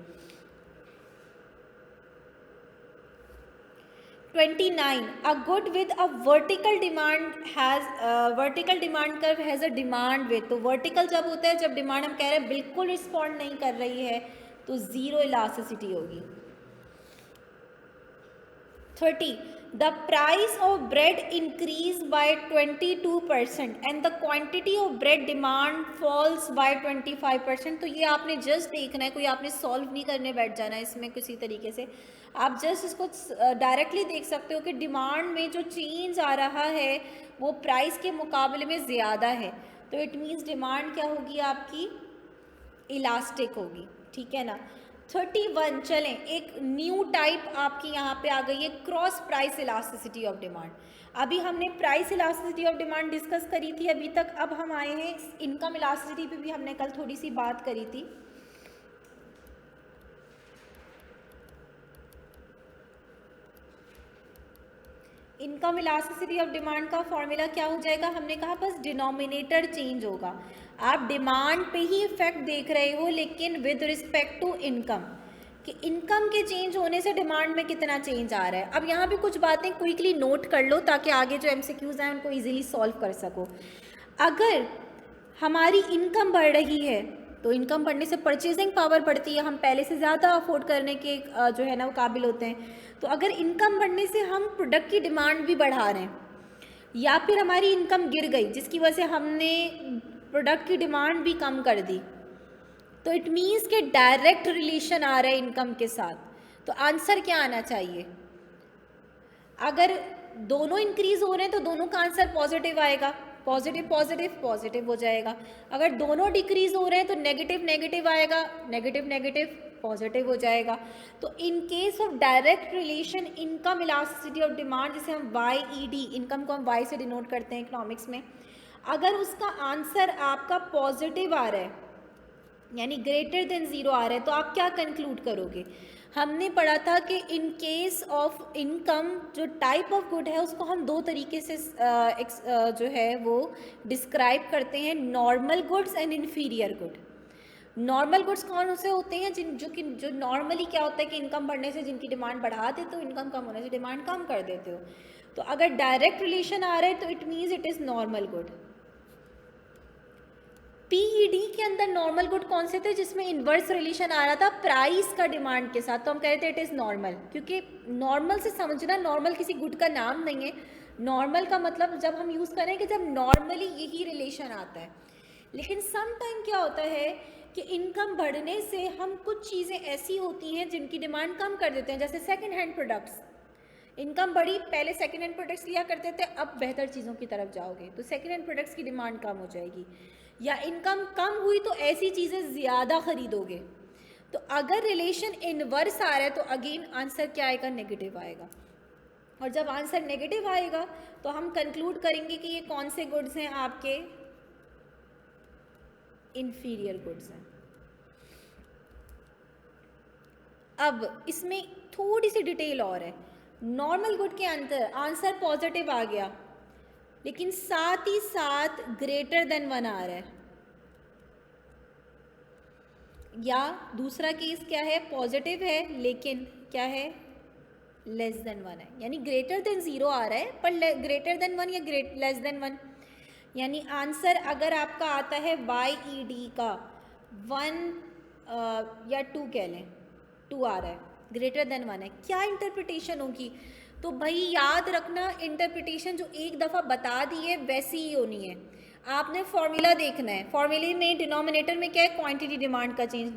A: 29, a good with a vertical demand curve has a demand with. तो वर्टिकल जब होता है जब डिमांड हम कह रहे हैं बिल्कुल रिस्पॉन्ड नहीं कर रही है तो ज़ीरो इलास्टिसिटी होगी। 30. The price of bread increased by 22% and the quantity of bread demand falls by 25%. तो ये आपने जस्ट देखना है, कोई आपने सॉल्व नहीं करने बैठ जाना है इसमें किसी तरीके से, आप जस्ट इसको डायरेक्टली देख सकते हो कि डिमांड में जो चेंज आ रहा है वो प्राइस के मुकाबले में ज़्यादा है, तो इट मीन्स डिमांड क्या होगी आपकी, इलास्टिक होगी, ठीक है ना। 31, चलें एक न्यू टाइप आपकी यहाँ पे आ गई है, cross price elasticity of demand. अभी हमने price elasticity of demand discuss करी थी अभी तक, अब हम आए हैं इनकम इलास्टिसिटी पे भी हमने कल थोड़ी सी बात करी थी। इनकम इलास्टिसिटी ऑफ डिमांड का फॉर्मूला क्या हो जाएगा, हमने कहा बस डिनोमिनेटर चेंज होगा, आप डिमांड पे ही इफेक्ट देख रहे हो लेकिन विद रिस्पेक्ट टू इनकम, कि इनकम के चेंज होने से डिमांड में कितना चेंज आ रहा है। अब यहाँ पे कुछ बातें क्विकली नोट कर लो ताकि आगे जो एमसीक्यूज हैं उनको इजीली सॉल्व कर सको। अगर हमारी इनकम बढ़ रही है तो इनकम बढ़ने से परचेजिंग पावर बढ़ती है, हम पहले से ज़्यादा अफोर्ड करने के जो है ना वो काबिल होते हैं। तो अगर इनकम बढ़ने से हम प्रोडक्ट की डिमांड भी बढ़ा रहे हैं या फिर हमारी इनकम गिर गई जिसकी वजह से हमने प्रोडक्ट की डिमांड भी कम कर दी, तो इट मीन्स के डायरेक्ट रिलेशन आ रहा है इनकम के साथ। तो आंसर क्या आना चाहिए, अगर दोनों इंक्रीज हो रहे हैं तो दोनों का आंसर पॉजिटिव आएगा, पॉजिटिव पॉजिटिव पॉजिटिव हो जाएगा। अगर दोनों डिक्रीज हो रहे हैं तो नेगेटिव नेगेटिव आएगा, नेगेटिव नेगेटिव पॉजिटिव हो जाएगा। तो in case of direct relation income elasticity of demand, जिसे हम YED, इनकम को हम Y से डिनोट करते हैं इकोनॉमिक्स में, अगर उसका आंसर आपका पॉजिटिव आ रहा है यानी ग्रेटर देन 0 आ रहा है, तो आप क्या कंक्लूड करोगे। हमने पढ़ा था कि इन केस ऑफ इनकम जो टाइप ऑफ गुड है उसको हम दो तरीके से जो है वो डिस्क्राइब करते हैं, normal goods and inferior good. Normal goods कौन से होते हैं, जो नॉर्मली क्या होता है कि इनकम बढ़ने से जिनकी डिमांड बढ़ा देते हो, इनकम कम होने से डिमांड कम कर देते हो। तो अगर डायरेक्ट रिलेशन आ रहा है तो it means it is normal good. PED के अंदर नॉर्मल गुड कौन से थे, जिसमें इन्वर्स रिलेशन आ रहा था प्राइस का डिमांड के साथ, तो हम कहते हैं इट इज़ नॉर्मल। क्योंकि नॉर्मल से समझना, नॉर्मल किसी गुड का नाम नहीं है, नॉर्मल का मतलब जब हम यूज़ करें कि जब नॉर्मली यही रिलेशन आता है। लेकिन सम टाइम क्या होता है कि इनकम बढ़ने से हम कुछ चीज़ें ऐसी होती हैं जिनकी डिमांड कम कर देते हैं, जैसे सेकेंड हैंड प्रोडक्ट्स। इनकम बढ़ी, पहले सेकेंड हैंड प्रोडक्ट्स लिया करते थे, अब बेहतर चीज़ों की तरफ जाओगे तो सेकेंड हैंड प्रोडक्ट्स की डिमांड कम हो जाएगी, या इनकम कम हुई तो ऐसी चीज़ें ज़्यादा खरीदोगे। तो अगर रिलेशन इनवर्स आ रहा है तो अगेन आंसर क्या आएगा, नेगेटिव आएगा। और जब आंसर नेगेटिव आएगा तो हम कंक्लूड करेंगे कि ये कौन से गुड्स हैं, आपके इन्फीरियर गुड्स हैं। अब इसमें थोड़ी सी डिटेल और है, नॉर्मल गुड के अंदर आंसर पॉजिटिव आ गया लेकिन साथ ही साथ ग्रेटर देन 1 आ रहा है, या दूसरा केस क्या है, पॉजिटिव है लेकिन क्या है, लेस देन 1 है, यानी ग्रेटर देन 0 आ रहा है पर ग्रेटर देन 1 या लेस देन 1। यानी आंसर अगर आपका आता है YED का 1 या 2 कह लें, 2 आ रहा है, ग्रेटर देन 1 है, क्या इंटरप्रिटेशन होगी। तो भाई याद रखना, इंटरप्रिटेशन जो एक दफ़ा बता दी है वैसी ही होनी है। आपने फॉर्मूला देखना है, फॉर्मूले में डिनोमिनेटर में क्या है, क्वांटिटी डिमांड का चेंज,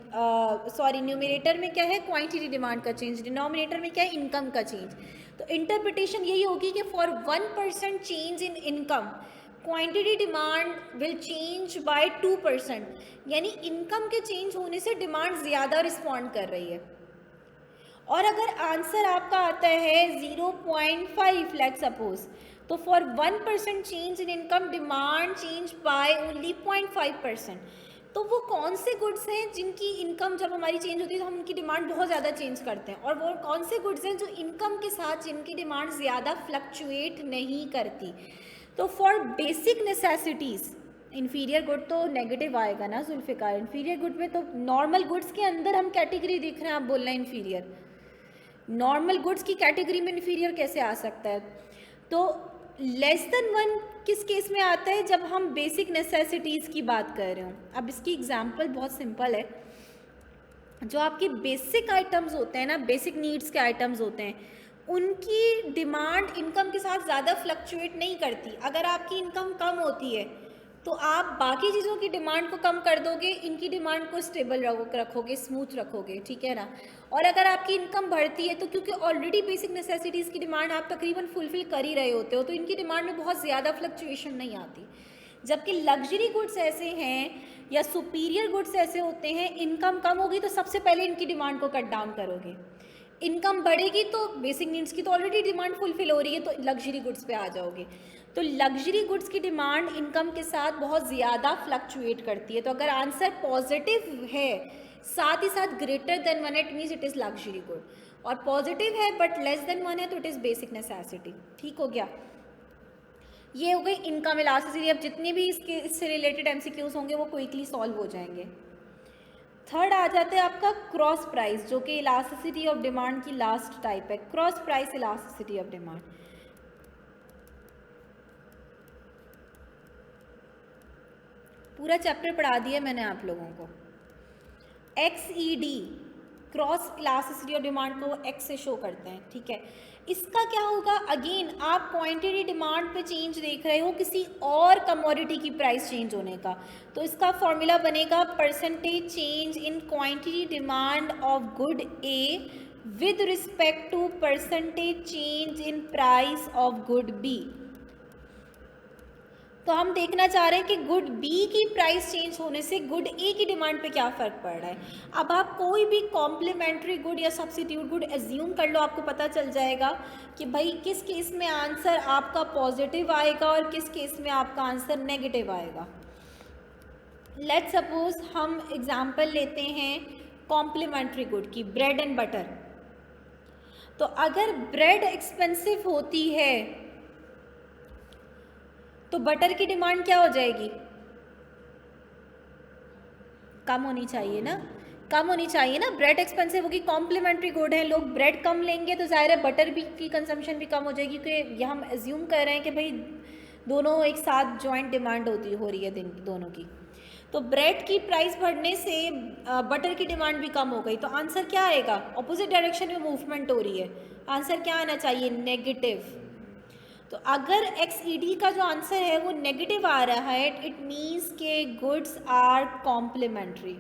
A: सॉरी न्यूमरेटर में क्या है, क्वांटिटी डिमांड का चेंज, डिनोमिनेटर में क्या है, इनकम का चेंज। तो इंटरप्रिटेशन यही होगी कि for 1% change in income quantity demand will change bye 2%, यानी इनकम के चेंज होने से डिमांड ज़्यादा रिस्पॉन्ड कर रही है। और अगर आंसर आपका आता है 0.5 लेट्स सपोज, तो for 1% change in income demand change by only 0.5%। तो वो कौन से गुड्स हैं जिनकी इनकम जब हमारी चेंज होती है तो हम उनकी डिमांड बहुत ज़्यादा चेंज करते हैं, और वो कौन से गुड्स हैं जो इनकम के साथ जिनकी डिमांड ज़्यादा फ्लक्चुएट नहीं करती। तो for basic necessities inferior good तो नेगेटिव आएगा ना जुल्फ़िकार, इन्फीरियर गुड में तो नॉर्मल गुड्स के अंदर हम कैटेगरी देख रहे हैं, आप बोल रहे हैं इन्फीरियर, नॉर्मल गुड्स की कैटेगरी में इन्फीरियर कैसे आ सकता है। तो लेस देन 1 किस केस में आता है, जब हम बेसिक नेसेसिटीज़ की बात कर रहे हो। अब इसकी एग्जांपल बहुत सिंपल है, जो आपके बेसिक आइटम्स होते हैं ना, बेसिक नीड्स के आइटम्स होते हैं, उनकी डिमांड इनकम के साथ ज़्यादा फ्लक्चुएट नहीं करती। अगर आपकी इनकम कम होती है तो आप बाकी चीज़ों की डिमांड को कम कर दोगे, इनकी डिमांड को स्टेबल रखोगे, स्मूथ रखोगे, ठीक है ना। और अगर आपकी इनकम बढ़ती है तो क्योंकि ऑलरेडी बेसिक नेसेसिटीज़ की डिमांड आप तकरीबन फुलफिल कर ही रहे होते हो, तो इनकी डिमांड में बहुत ज़्यादा फ्लक्चुएशन नहीं आती। जबकि लग्जरी गुड्स ऐसे हैं या सुपीरियर गुड्स ऐसे होते हैं, इनकम कम होगी तो सबसे पहले इनकी डिमांड को कट डाउन करोगे, इनकम बढ़ेगी तो बेसिक नीड्स की तो ऑलरेडी डिमांड फुलफिल हो रही है, तो लग्जरी गुड्स पे आ जाओगे। तो लग्जरी गुड्स की डिमांड इनकम के साथ बहुत ज़्यादा फ्लक्चुएट करती है। तो अगर आंसर पॉजिटिव है साथ ही साथ greater than 1 it means it is luxury good, और पॉजिटिव है बट लेस देन 1 है तो इट इज़ बेसिक नेसेसिटी। ठीक हो गया, ये हो गई इनकम इलास्टिसिटी। अब जितने भी इससे रिलेटेड एमसीक्यूज होंगे वो क्विकली सॉल्व हो जाएंगे। थर्ड आ जाता है आपका क्रॉस प्राइस, जो कि इलास्टिसिटी ऑफ डिमांड की लास्ट टाइप है। Cross price elasticity of demand, पूरा चैप्टर पढ़ा दिया मैंने आप लोगों को। XED cross elasticity of demand को X से शो करते हैं, ठीक है। इसका क्या होगा, अगेन आप क्वांटिटी डिमांड पे चेंज देख रहे हो किसी और कमोडिटी की प्राइस चेंज होने का, तो इसका फॉर्मूला बनेगा percentage change in quantity demand of good A with respect to percentage change in price of good B। तो हम देखना चाह रहे हैं कि गुड B की प्राइस चेंज होने से गुड A की डिमांड पे क्या फ़र्क पड़ रहा है। अब आप कोई भी कॉम्प्लीमेंट्री गुड या सब्स्टिट्यूट गुड एज्यूम कर लो, आपको पता चल जाएगा कि भाई किस केस में आंसर आपका पॉजिटिव आएगा और किस केस में आपका आंसर नेगेटिव आएगा। लेट्स सपोज हम एग्जांपल लेते हैं कॉम्प्लीमेंट्री गुड की, ब्रेड एंड बटर। तो अगर ब्रेड एक्सपेंसिव होती है तो बटर की डिमांड क्या हो जाएगी, कम होनी चाहिए ना, कम होनी चाहिए ना। ब्रेड एक्सपेंसिव होगी, कॉम्प्लीमेंट्री गुड है, लोग ब्रेड कम लेंगे तो ज़ाहिर है बटर भी की कंजम्पशन भी कम हो जाएगी, क्योंकि यह हम एज्यूम कर रहे हैं कि भाई दोनों एक साथ जॉइंट डिमांड हो रही है दोनों की। तो ब्रेड की प्राइस बढ़ने से बटर की डिमांड भी कम हो गई, तो आंसर क्या आएगा, अपोजिट डायरेक्शन में मूवमेंट हो रही है, आंसर क्या आना चाहिए, नेगेटिव। तो अगर XED का जो आंसर है वो नेगेटिव आ रहा है, इट मीन्स के गुड्स आर कॉम्प्लीमेंट्री।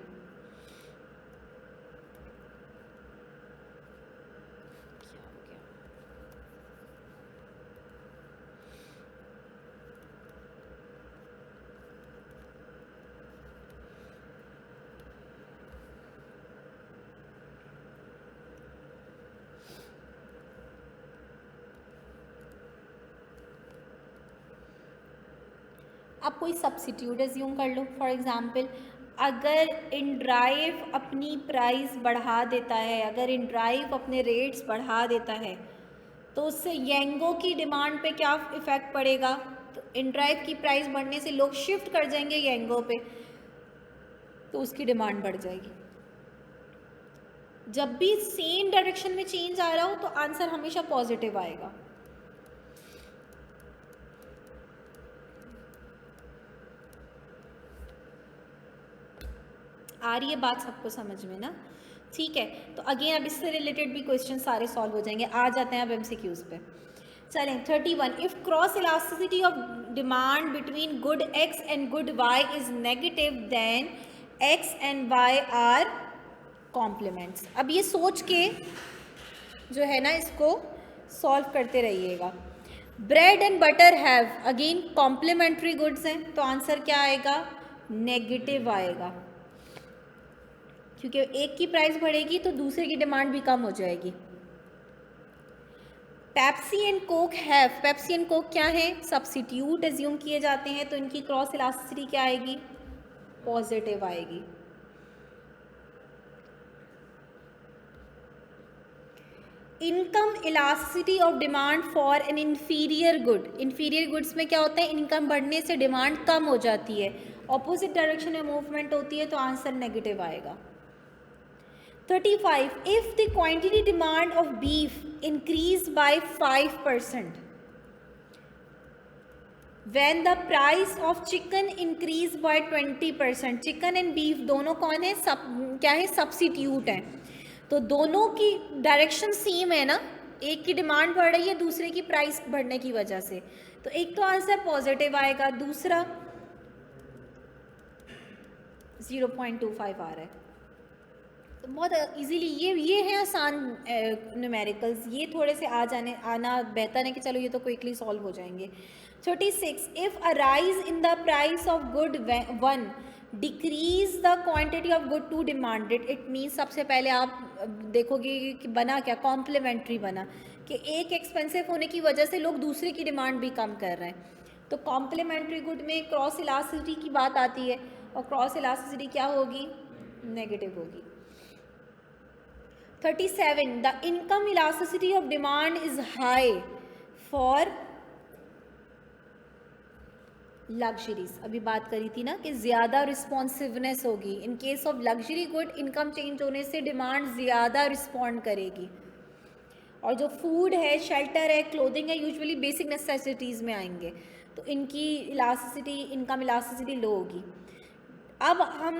A: अब कोई सब्स्टिट्यूट एज्यूम कर लो, फॉर एग्जांपल अगर इनड्राइव अपनी प्राइस बढ़ा देता है, अगर इनड्राइव अपने रेट्स बढ़ा देता है तो उससे येंगो की डिमांड पे क्या इफ़ेक्ट पड़ेगा, तो इनड्राइव की प्राइस बढ़ने से लोग शिफ्ट कर जाएंगे येंगो पे, तो उसकी डिमांड बढ़ जाएगी। जब भी सेम डायरेक्शन में चेंज आ रहा हो तो आंसर हमेशा पॉजिटिव आएगा। आ रही है बात सबको समझ में ना, ठीक है। तो अगेन अब इससे रिलेटेड भी क्वेश्चन सारे सॉल्व हो जाएंगे। आ जाते हैं अब MCQs पे। चलें 31, if cross elasticity of demand between good X and good Y is negative then X and Y are complements. अब ये सोच के जो है ना इसको सॉल्व करते रहिएगा। Bread and butter have, again complementary goods हैं, तो आंसर क्या आएगा, नेगेटिव आएगा, क्योंकि एक की प्राइस बढ़ेगी तो दूसरे की डिमांड भी कम हो जाएगी। Pepsi and Coke have, Pepsi and Coke क्या है, सब्स्टिट्यूट एज्यूम किए जाते हैं, तो इनकी क्रॉस इलास्टिसिटी क्या आएगी, पॉजिटिव आएगी। Income elasticity of demand for an inferior good, inferior goods में क्या होता है, इनकम बढ़ने से डिमांड कम हो जाती है, ऑपोजिट डायरेक्शन में मूवमेंट होती है, तो आंसर नेगेटिव आएगा। 35, if the quantity demand of beef increased by 5% when the price of chicken increased by 20%, chicken and beef दोनों कौन है, क्या है, सब्स्टिट्यूट हैं, तो दोनों की डायरेक्शन सेम है ना, एक की डिमांड बढ़ रही है दूसरे की प्राइस बढ़ने की वजह से, तो एक तो आंसर पॉजिटिव आएगा, दूसरा 0.25 आ रहा है। तो बहुत इजीली ये है आसान न्यूमेरिकल्स, ये थोड़े से आना बेहतर है कि चलो ये तो क्विकली सॉल्व हो जाएंगे। 36 if a rise in the price of good one decrease the quantity of good two demanded, it means सबसे पहले आप देखोगे कि बना क्या, कॉम्प्लीमेंट्री बना, कि एक एक्सपेंसिव होने की वजह से लोग दूसरे की डिमांड भी कम कर रहे हैं। तो कॉम्प्लीमेंट्री गुड में क्रॉस इलास्टिसिटी की बात आती है, और क्रॉस इलास्टिसिटी क्या होगी, नेगेटिव होगी। 37 the income elasticity of demand is high for luxuries, अभी बात करी थी ना कि ज़्यादा रिस्पॉन्सिवनेस होगी इन case of luxury good, income change होने से डिमांड ज़्यादा रिस्पॉन्ड करेगी। और जो फूड है, शेल्टर है, क्लोथिंग है, यूजुअली बेसिक नेसेसिटीज़ में आएंगे, तो इनकी इलास्टिसिटी, इनकम इलास्टिसिटी लो होगी। अब हम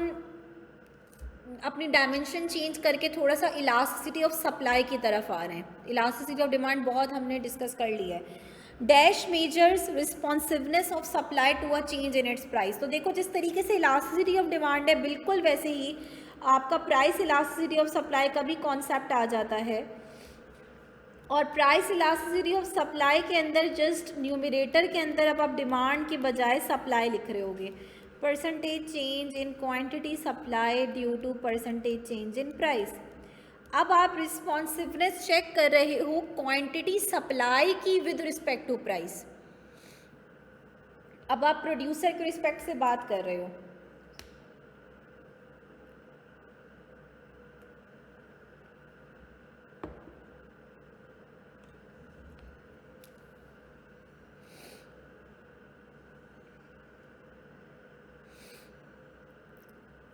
A: अपनी डायमेंशन चेंज करके थोड़ा सा इलास्टिसिटी ऑफ सप्लाई की तरफ आ रहे हैं। इलास्टिसिटी ऑफ डिमांड बहुत हमने डिस्कस कर लिया है। Dash measures responsiveness of supply to a change in its price. तो देखो जिस तरीके से इलास्टिसिटी ऑफ डिमांड है, बिल्कुल वैसे ही आपका प्राइस इलास्टिसिटी ऑफ सप्लाई का भी कॉन्सेप्ट आ जाता है। और प्राइस इलास्टिसिटी ऑफ सप्लाई के अंदर जस्ट न्यूमरेटर के अंदर अब आप डिमांड के बजाय सप्लाई लिख रहे होगे, percentage change in quantity supply due to percentage change in price. अब आप रिस्पॉन्सिवनेस चेक कर रहे हो क्वांटिटी सप्लाई की विद रिस्पेक्ट टू प्राइस। अब आप प्रोड्यूसर के रिस्पेक्ट से बात कर रहे हो,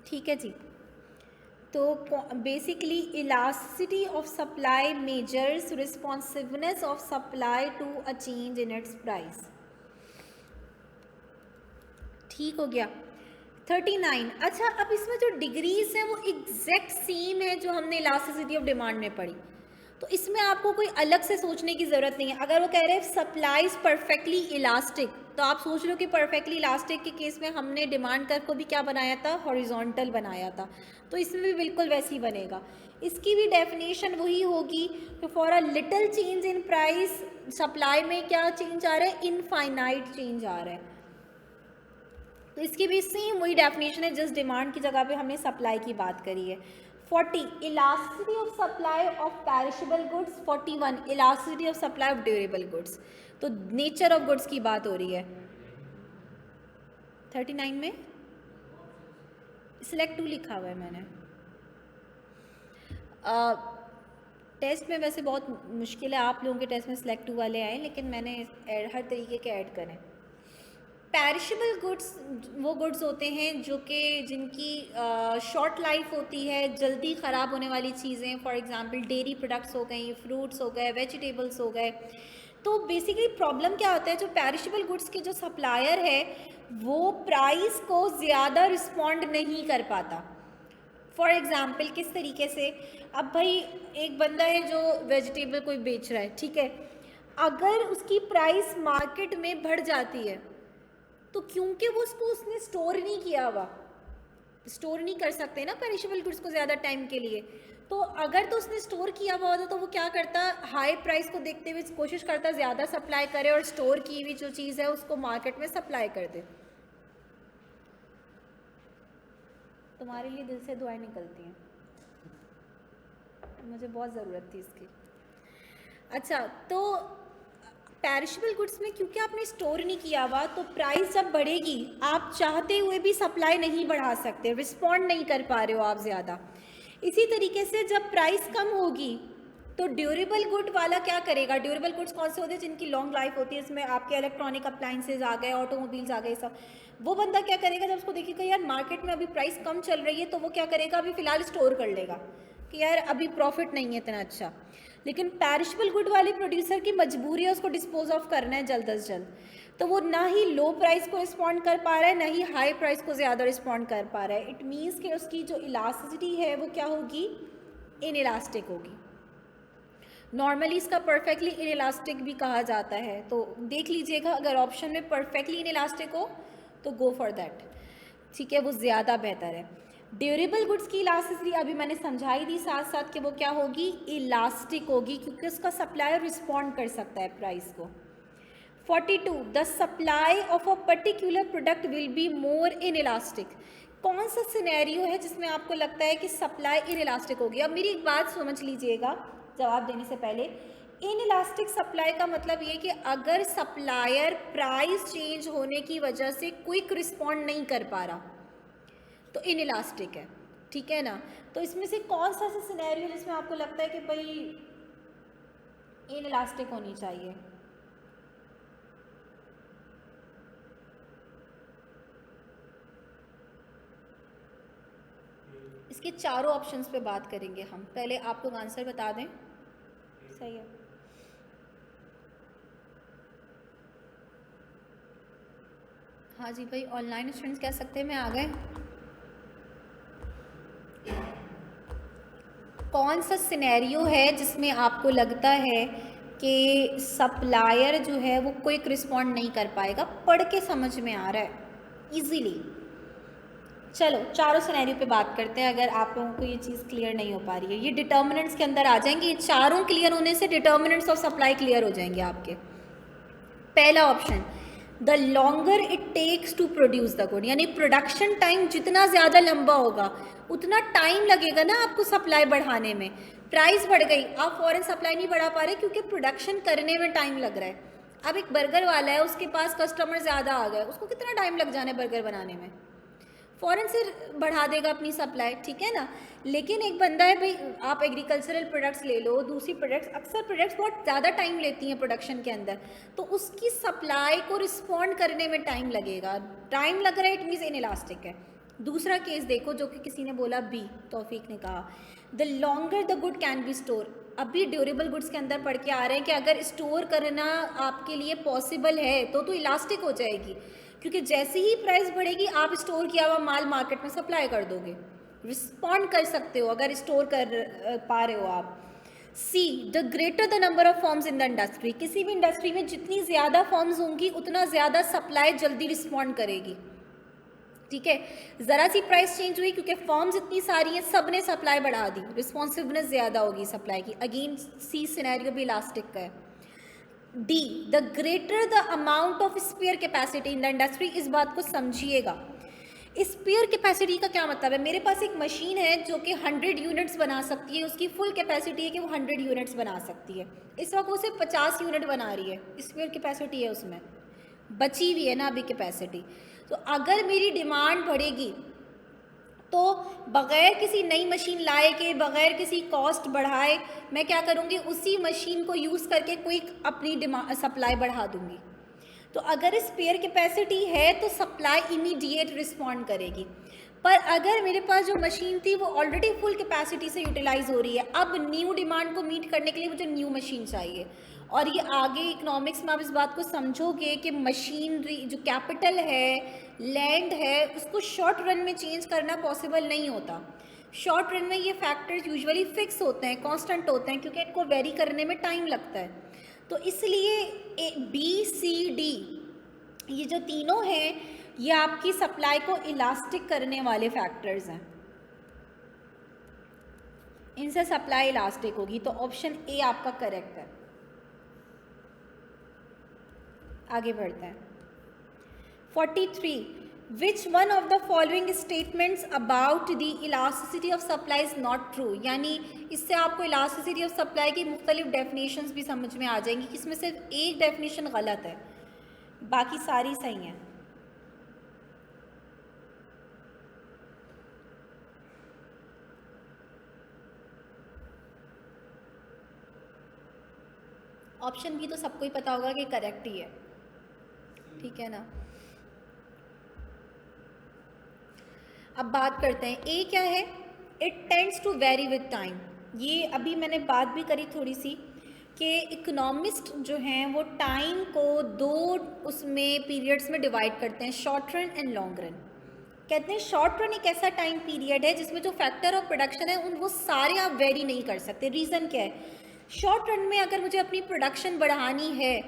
A: ठीक है जी। तो basically elasticity of supply measures responsiveness of supply to a change in its price. ठीक हो गया। 39। अच्छा, अब इसमें जो डिग्रीज है वो एग्जैक्ट सेम है जो हमने इलास्टिसिटी ऑफ डिमांड में पढ़ी, तो इसमें आपको कोई अलग से सोचने की ज़रूरत नहीं है। अगर वो कह रहे हैं सप्लाई इज परफेक्टली इलास्टिक, तो आप सोच लो कि परफेक्टली इलास्टिक के केस में हमने डिमांड कर्व को भी क्या बनाया था, हॉरिजॉन्टल बनाया था, तो इसमें भी बिल्कुल वैसे ही बनेगा। इसकी भी डेफिनेशन वही होगी कि for a little change in price supply में क्या चेंज आ रहा है, इनफाइनाइट चेंज आ रहा है। तो इसकी भी सेम वही डेफिनेशन है, जस्ट डिमांड की जगह पे हमने सप्लाई की बात करी है। 40 elasticity of supply of perishable goods. 41 elasticity of supply of durable goods. तो नेचर ऑफ गुड्स की बात हो रही है। 39 में सिलेक्ट 2 लिखा हुआ है मैंने। टेस्ट में वैसे बहुत मुश्किल है, आप लोगों के टेस्ट में सिलेक्ट 2 वाले आए, लेकिन मैंने हर तरीके के ऐड करें। पैरिशेबल गुड्स वो गुड्स होते हैं जो कि जिनकी शॉर्ट लाइफ होती है, जल्दी ख़राब होने वाली चीज़ें, फॉर एग्जांपल डेयरी प्रोडक्ट्स हो गई, फ्रूट्स हो गए, वेजिटेबल्स हो गए। तो बेसिकली प्रॉब्लम क्या होता है, जो पैरिशेबल गुड्स के जो सप्लायर है वो प्राइस को ज़्यादा रिस्पॉन्ड नहीं कर पाता। फॉर एग्ज़ाम्पल किस तरीके से, अब भाई एक बंदा है जो वेजिटेबल कोई बेच रहा है, ठीक है, अगर उसकी प्राइस मार्केट में बढ़ जाती है तो क्योंकि वो उसने स्टोर नहीं किया हुआ, स्टोर नहीं कर सकते ना पेरिशेबल गुड्स को ज़्यादा टाइम के लिए, तो अगर तो उसने स्टोर किया हुआ होता तो वो क्या करता, हाई प्राइस को देखते हुए कोशिश करता ज़्यादा सप्लाई करे और स्टोर की हुई जो चीज़ है उसको मार्केट में सप्लाई कर दे। तुम्हारे लिए दिल से दुआएं निकलती हैं, मुझे बहुत ज़रूरत थी इसकी। अच्छा, तो पैरिशेबल गुड्स में क्योंकि आपने स्टोर नहीं किया हुआ तो प्राइस जब बढ़ेगी आप चाहते हुए भी सप्लाई नहीं बढ़ा सकते, रिस्पॉन्ड नहीं कर पा रहे हो आप ज़्यादा। इसी तरीके से जब प्राइस कम होगी तो ड्यूरेबल गुड वाला क्या करेगा, ड्यूरेबल गुड्स कौन से होते हैं जिनकी लॉन्ग लाइफ होती है, इसमें आपके इलेक्ट्रॉनिक अप्लाइंसेज आ गए, ऑटोमोबाइल्स आ गए, सब। वो बंदा क्या करेगा, जब उसको देखेगा यार मार्केट में अभी प्राइस कम चल रही है तो वो क्या करेगा, अभी फ़िलहाल स्टोर कर लेगा कि यार अभी प्रॉफिट नहीं है इतना अच्छा। लेकिन पैरिशेबल गुड वाले प्रोड्यूसर की मजबूरी है उसको डिस्पोज ऑफ करना है जल्द अज जल्द, तो वो ना ही लो प्राइस को रिस्पॉन्ड कर पा रहा है, ना ही हाई प्राइस को ज़्यादा रिस्पॉन्ड कर पा रहा है। इट मीन्स कि उसकी जो इलास्टिसिटी है वो क्या होगी, इन इलास्टिक होगी। नॉर्मली इसका परफेक्टली इनइलास्टिक भी कहा जाता है, तो देख लीजिएगा अगर ऑप्शन में परफेक्टली इनइलास्टिक हो तो गो फॉर दैट, ठीक है, वो ज़्यादा बेहतर है। ड्यूरेबल गुड्स की इलास्टिसिटी अभी मैंने समझाई दी साथ साथ कि वो क्या होगी, इलास्टिक होगी, क्योंकि उसका सप्लायर रिस्पॉन्ड कर सकता है प्राइस को। 42 the supply of a particular product will be more in elastic. कौन सा सिनेरियो है जिसमें आपको लगता है कि सप्लाई इन इलास्टिक होगी? अब मेरी एक बात समझ लीजिएगा जवाब देने से पहले, इन इलास्टिक सप्लाई का मतलब ये कि अगर सप्लायर प्राइस चेंज होने की वजह से क्विक रिस्पॉन्ड नहीं कर पा रहा तो इन इलास्टिक है, ठीक है ना। तो इसमें से कौन सा ऐसा सिनेरियो जिसमें आपको लगता है कि भाई इन इलास्टिक होनी चाहिए? इसके चारों ऑप्शंस पे बात करेंगे हम, पहले आप लोग आंसर बता दें। सही है, हाँ जी भाई, ऑनलाइन स्टूडेंट्स कह सकते हैं मैं आ गए। कौन सा सिनेरियो है जिसमें आपको लगता है कि सप्लायर जो है वो क्विक रिस्पॉन्ड नहीं कर पाएगा? पढ़ के समझ में आ रहा है इजीली। चलो चारों सिनेरियो पे बात करते हैं, अगर आप लोगों को ये चीज़ क्लियर नहीं हो पा रही है। ये डिटर्मिनेंट्स के अंदर आ जाएंगे, ये चारों क्लियर होने से डिटर्मिनेंट्स ऑफ सप्लाई क्लियर हो जाएंगे आपके। पहला option, the longer it takes to produce the good, यानी प्रोडक्शन टाइम जितना ज़्यादा लंबा होगा उतना टाइम लगेगा ना आपको सप्लाई बढ़ाने में। प्राइस बढ़ गई, आप फॉरेन सप्लाई नहीं बढ़ा पा रहे क्योंकि प्रोडक्शन करने में टाइम लग रहा है। अब एक बर्गर वाला है, उसके पास कस्टमर ज़्यादा आ गए, उसको कितना टाइम लग जाना है बर्गर बनाने में? फॉरेन से बढ़ा देगा अपनी सप्लाई, ठीक है ना। लेकिन एक बंदा है भाई, आप एग्रीकल्चरल प्रोडक्ट्स ले लो, दूसरी प्रोडक्ट्स, अक्सर प्रोडक्ट्स बहुत ज़्यादा टाइम लेती हैं प्रोडक्शन के अंदर, तो उसकी सप्लाई को रिस्पॉन्ड करने में टाइम लगेगा। टाइम लग रहा है, इट मीन्स इन इलास्टिक है। दूसरा केस देखो जो कि किसी ने बोला बी, तौफीक ने कहा the longer the good can be store. अभी ड्यूरेबल गुड्स के अंदर पढ़ के आ रहे हैं कि अगर स्टोर करना आपके लिए पॉसिबल है तो इलास्टिक हो जाएगी, क्योंकि जैसे ही प्राइस बढ़ेगी आप स्टोर किया हुआ माल मार्केट में सप्लाई कर दोगे, रिस्पॉन्ड कर सकते हो अगर स्टोर कर पा रहे हो आप। See the greater the number of forms in the industry, किसी भी इंडस्ट्री में जितनी ज़्यादा फॉर्म्स होंगी उतना ज़्यादा सप्लाई जल्दी रिस्पॉन्ड करेगी, ठीक है। ज़रा सी प्राइस चेंज हुई क्योंकि फॉर्म्स इतनी सारी हैं, सब ने सप्लाई बढ़ा दी, रिस्पॉन्सिवनेस ज़्यादा होगी सप्लाई की। अगेन सी सिनेरियो भी इलास्टिक का है। D the greater the amount of spare capacity in the industry, इस बात को समझिएगा। स्पेयर कैपेसिटी का क्या मतलब है? मेरे पास एक मशीन है जो कि 100 यूनिट्स बना सकती है, उसकी फुल कैपेसिटी है कि वो 100 यूनिट्स बना सकती है, इस वक्त वो सिर्फ 50 यूनिट बना रही है, स्पेयर कैपेसिटी है उसमें, बची हुई है ना अभी कैपेसिटी। तो अगर मेरी डिमांड बढ़ेगी तो बग़ैर किसी नई मशीन लाए के, बग़ैर किसी कॉस्ट बढ़ाए, मैं क्या करूँगी, उसी मशीन को यूज़ करके क्विक अपनी सप्लाई बढ़ा दूँगी। तो अगर स्पेयर कैपेसिटी है तो सप्लाई इमीडिएट रिस्पॉन्ड करेगी। पर अगर मेरे पास जो मशीन थी वो ऑलरेडी फुल कैपेसिटी से यूटिलाइज हो रही है, अब न्यू डिमांड को मीट करने के लिए मुझे न्यू मशीन चाहिए। और ये आगे इकोनॉमिक्स में आप इस बात को समझोगे कि मशीनरी जो कैपिटल है, लैंड है, उसको शॉर्ट रन में चेंज करना पॉसिबल नहीं होता। शॉर्ट रन में ये फैक्टर्स यूजुअली फिक्स होते हैं, कांस्टेंट होते हैं, क्योंकि इनको वेरी करने में टाइम लगता है। तो इसलिए बी सी डी ये जो तीनों हैं ये आपकी सप्लाई को इलास्टिक करने वाले फैक्टर्स हैं, इनसे सप्लाई इलास्टिक होगी। तो ऑप्शन ए आपका करेक्ट है। आगे बढ़ते हैं। 43 which one of the following statements about the elasticity of supply is not true, यानी इससे आपको इलास्टिसिटी ऑफ सप्लाई की मुख्तलिफ डेफिनेशंस भी समझ में आ जाएंगी कि इसमें सिर्फ एक डेफिनेशन गलत है, बाकी सारी सही हैं। ऑप्शन भी तो सबको ही पता होगा कि करेक्ट ही है, ठीक है ना। अब बात करते हैं ए क्या है। It tends to vary with time, ये अभी मैंने बात भी करी थोड़ी सी कि इकोनॉमिस्ट जो हैं वो टाइम को दो उसमें पीरियड्स में डिवाइड करते हैं, short run and long run. कहते हैं शॉर्ट रन एक ऐसा टाइम पीरियड है जिसमें जो फैक्टर ऑफ प्रोडक्शन है उन वो सारे आप वेरी नहीं कर सकते। रीज़न क्या है? शॉर्ट रन में अगर मुझे अपनी प्रोडक्शन बढ़ानी है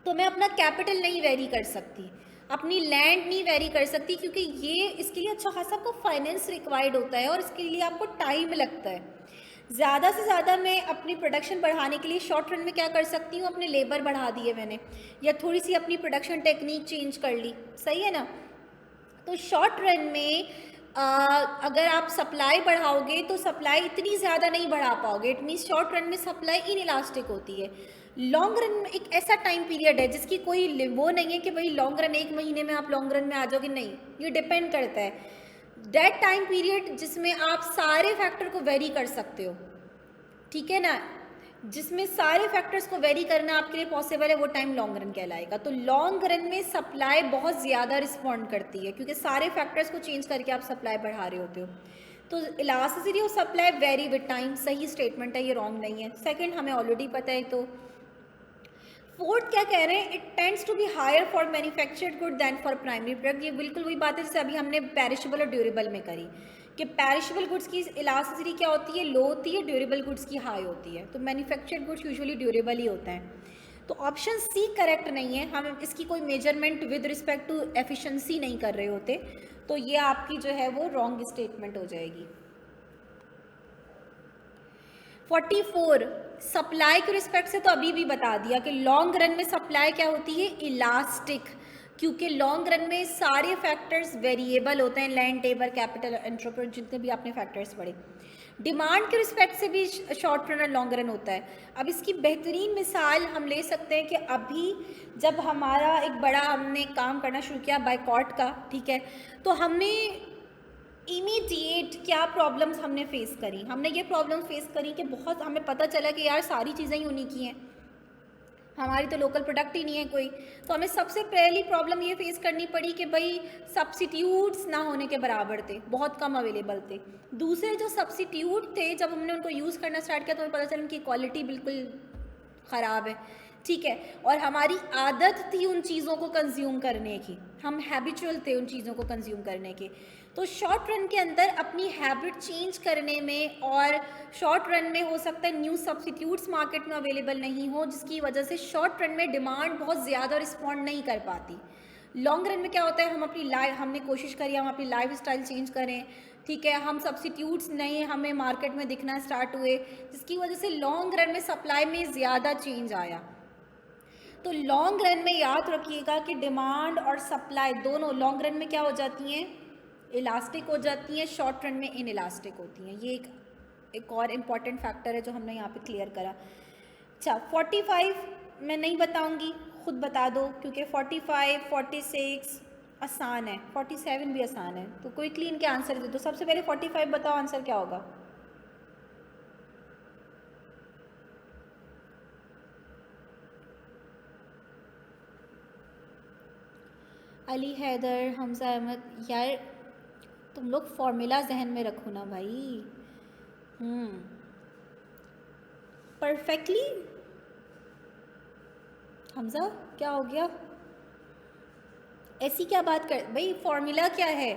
A: तो मैं अपना कैपिटल नहीं वेरी कर सकती, अपनी लैंड नहीं वेरी कर सकती, क्योंकि ये इसके लिए अच्छा खासा आपको फाइनेंस रिक्वायर्ड होता है और इसके लिए आपको टाइम लगता है। ज़्यादा से ज़्यादा मैं अपनी प्रोडक्शन बढ़ाने के लिए शॉर्ट रन में क्या कर सकती हूँ, अपने लेबर बढ़ा दिए मैंने, या थोड़ी सी अपनी प्रोडक्शन टेक्निक चेंज कर ली, सही है ना। तो शॉर्ट रन में अगर आप सप्लाई बढ़ाओगे तो सप्लाई इतनी ज़्यादा नहीं बढ़ा पाओगे, इट मीन्स शॉर्ट रन में सप्लाई इनइलास्टिक होती है। लॉन्ग रन में एक ऐसा टाइम पीरियड है जिसकी कोई वो नहीं है कि भाई लॉन्ग रन 1 महीने में आप लॉन्ग रन में आ जाओगे, नहीं, ये डिपेंड करता है दैट टाइम पीरियड जिसमें आप सारे फैक्टर को वेरी कर सकते हो, ठीक है ना, जिसमें सारे फैक्टर्स को वेरी करना आपके लिए पॉसिबल है, वो टाइम लॉन्ग रन कहलाएगा। तो लॉन्ग रन में सप्लाई बहुत ज़्यादा रिस्पॉन्ड करती है क्योंकि सारे फैक्टर्स को चेंज करके आप सप्लाई बढ़ा रहे होते हो। तो elasticity of supply very with time, सही स्टेटमेंट है, ये रॉन्ग नहीं है। सेकंड हमें ऑलरेडी पता है। तो फोर्थ क्या कह रहे हैं, it tends to be higher for manufactured good than for primary product. ये बिल्कुल वही बात है जैसे अभी हमने पेरिशेबल और ड्यूरेबल में करी कि पेरिशेबल गुड्स की इलास्टिसिटी क्या होती है, लो होती है, ड्यूरेबल गुड्स की हाई होती है। तो मैन्युफैक्चर्ड गुड्स यूजुअली ड्यूरेबल ही होता है। तो ऑप्शन सी करेक्ट नहीं है, हम इसकी कोई measurement with respect to efficiency नहीं कर रहे होते, तो ये आपकी जो है वो रॉन्ग स्टेटमेंट हो जाएगी। 44 सप्लाई के रिस्पेक्ट से तो अभी भी बता दिया कि लॉन्ग रन में सप्लाई क्या होती है, इलास्टिक, क्योंकि लॉन्ग रन में सारे फैक्टर्स वेरिएबल होते हैं, लैंड, लेबर, कैपिटल, एंट्रोपी, जितने भी आपने फैक्टर्स पढ़े। डिमांड के रिस्पेक्ट से भी शॉर्ट रन और लॉन्ग रन होता है। अब इसकी बेहतरीन मिसाल हम ले सकते हैं कि अभी जब हमारा एक बड़ा हमने काम करना शुरू किया बायकॉट का, ठीक है, तो हमने इमीडिएट क्या प्रॉब्लम्स हमने फेस करी, हमने ये प्रॉब्लम्स फेस करी कि बहुत हमें पता चला कि यार सारी चीज़ें ही उन्हीं की हैं, हमारी तो लोकल प्रोडक्ट ही नहीं है कोई। तो हमें सबसे पहली प्रॉब्लम ये फेस करनी पड़ी कि भाई सब्सिट्यूट्स ना होने के बराबर थे, बहुत कम अवेलेबल थे। दूसरे जो सब्सिट्यूट थे जब हमने उनको यूज़ करना स्टार्ट किया तो हमें पता चला उनकी क्वालिटी बिल्कुल ख़राब है, ठीक है, और हमारी आदत थी उन चीज़ों को कंज्यूम करने की, हम हैबिचुअल थे उन चीज़ों को कंज्यूम करने के। तो शॉर्ट रन के अंदर अपनी हैबिट चेंज करने में, और शॉर्ट रन में हो सकता है न्यू सब्सिट्यूट्स मार्केट में अवेलेबल नहीं हो, जिसकी वजह से शॉर्ट रन में डिमांड बहुत ज़्यादा रिस्पॉन्ड नहीं कर पाती। लॉन्ग रन में क्या होता है, हम अपनी हमने कोशिश करी, हम अपनी लाइफ स्टाइल चेंज करें, ठीक है, हम सब्सिट्यूट्स नए हमें मार्केट में दिखना स्टार्ट हुए, जिसकी वजह से लॉन्ग रन में सप्लाई में ज़्यादा चेंज आया। तो लॉन्ग रन में याद रखिएगा कि डिमांड और सप्लाई दोनों लॉन्ग रन में क्या हो जाती हैं, इलास्टिक हो जाती हैं, शॉर्ट रन में इनइलास्टिक होती हैं। ये एक और इम्पॉर्टेंट फैक्टर है जो हमने यहाँ पे क्लियर करा। अच्छा 45 मैं नहीं बताऊँगी, खुद बता दो, क्योंकि 45, 46 आसान है, 47 भी आसान है, तो कोई क्लीन के आंसर दे दो। सबसे पहले 45 बताओ आंसर क्या होगा। अली हैदर, हमजा अहमद, यार तुम लोग फॉर्मूला जहन में रखो ना भाई। परफेक्टली, हमजा क्या हो गया, ऐसी क्या बात कर भाई, फॉर्मूला क्या है,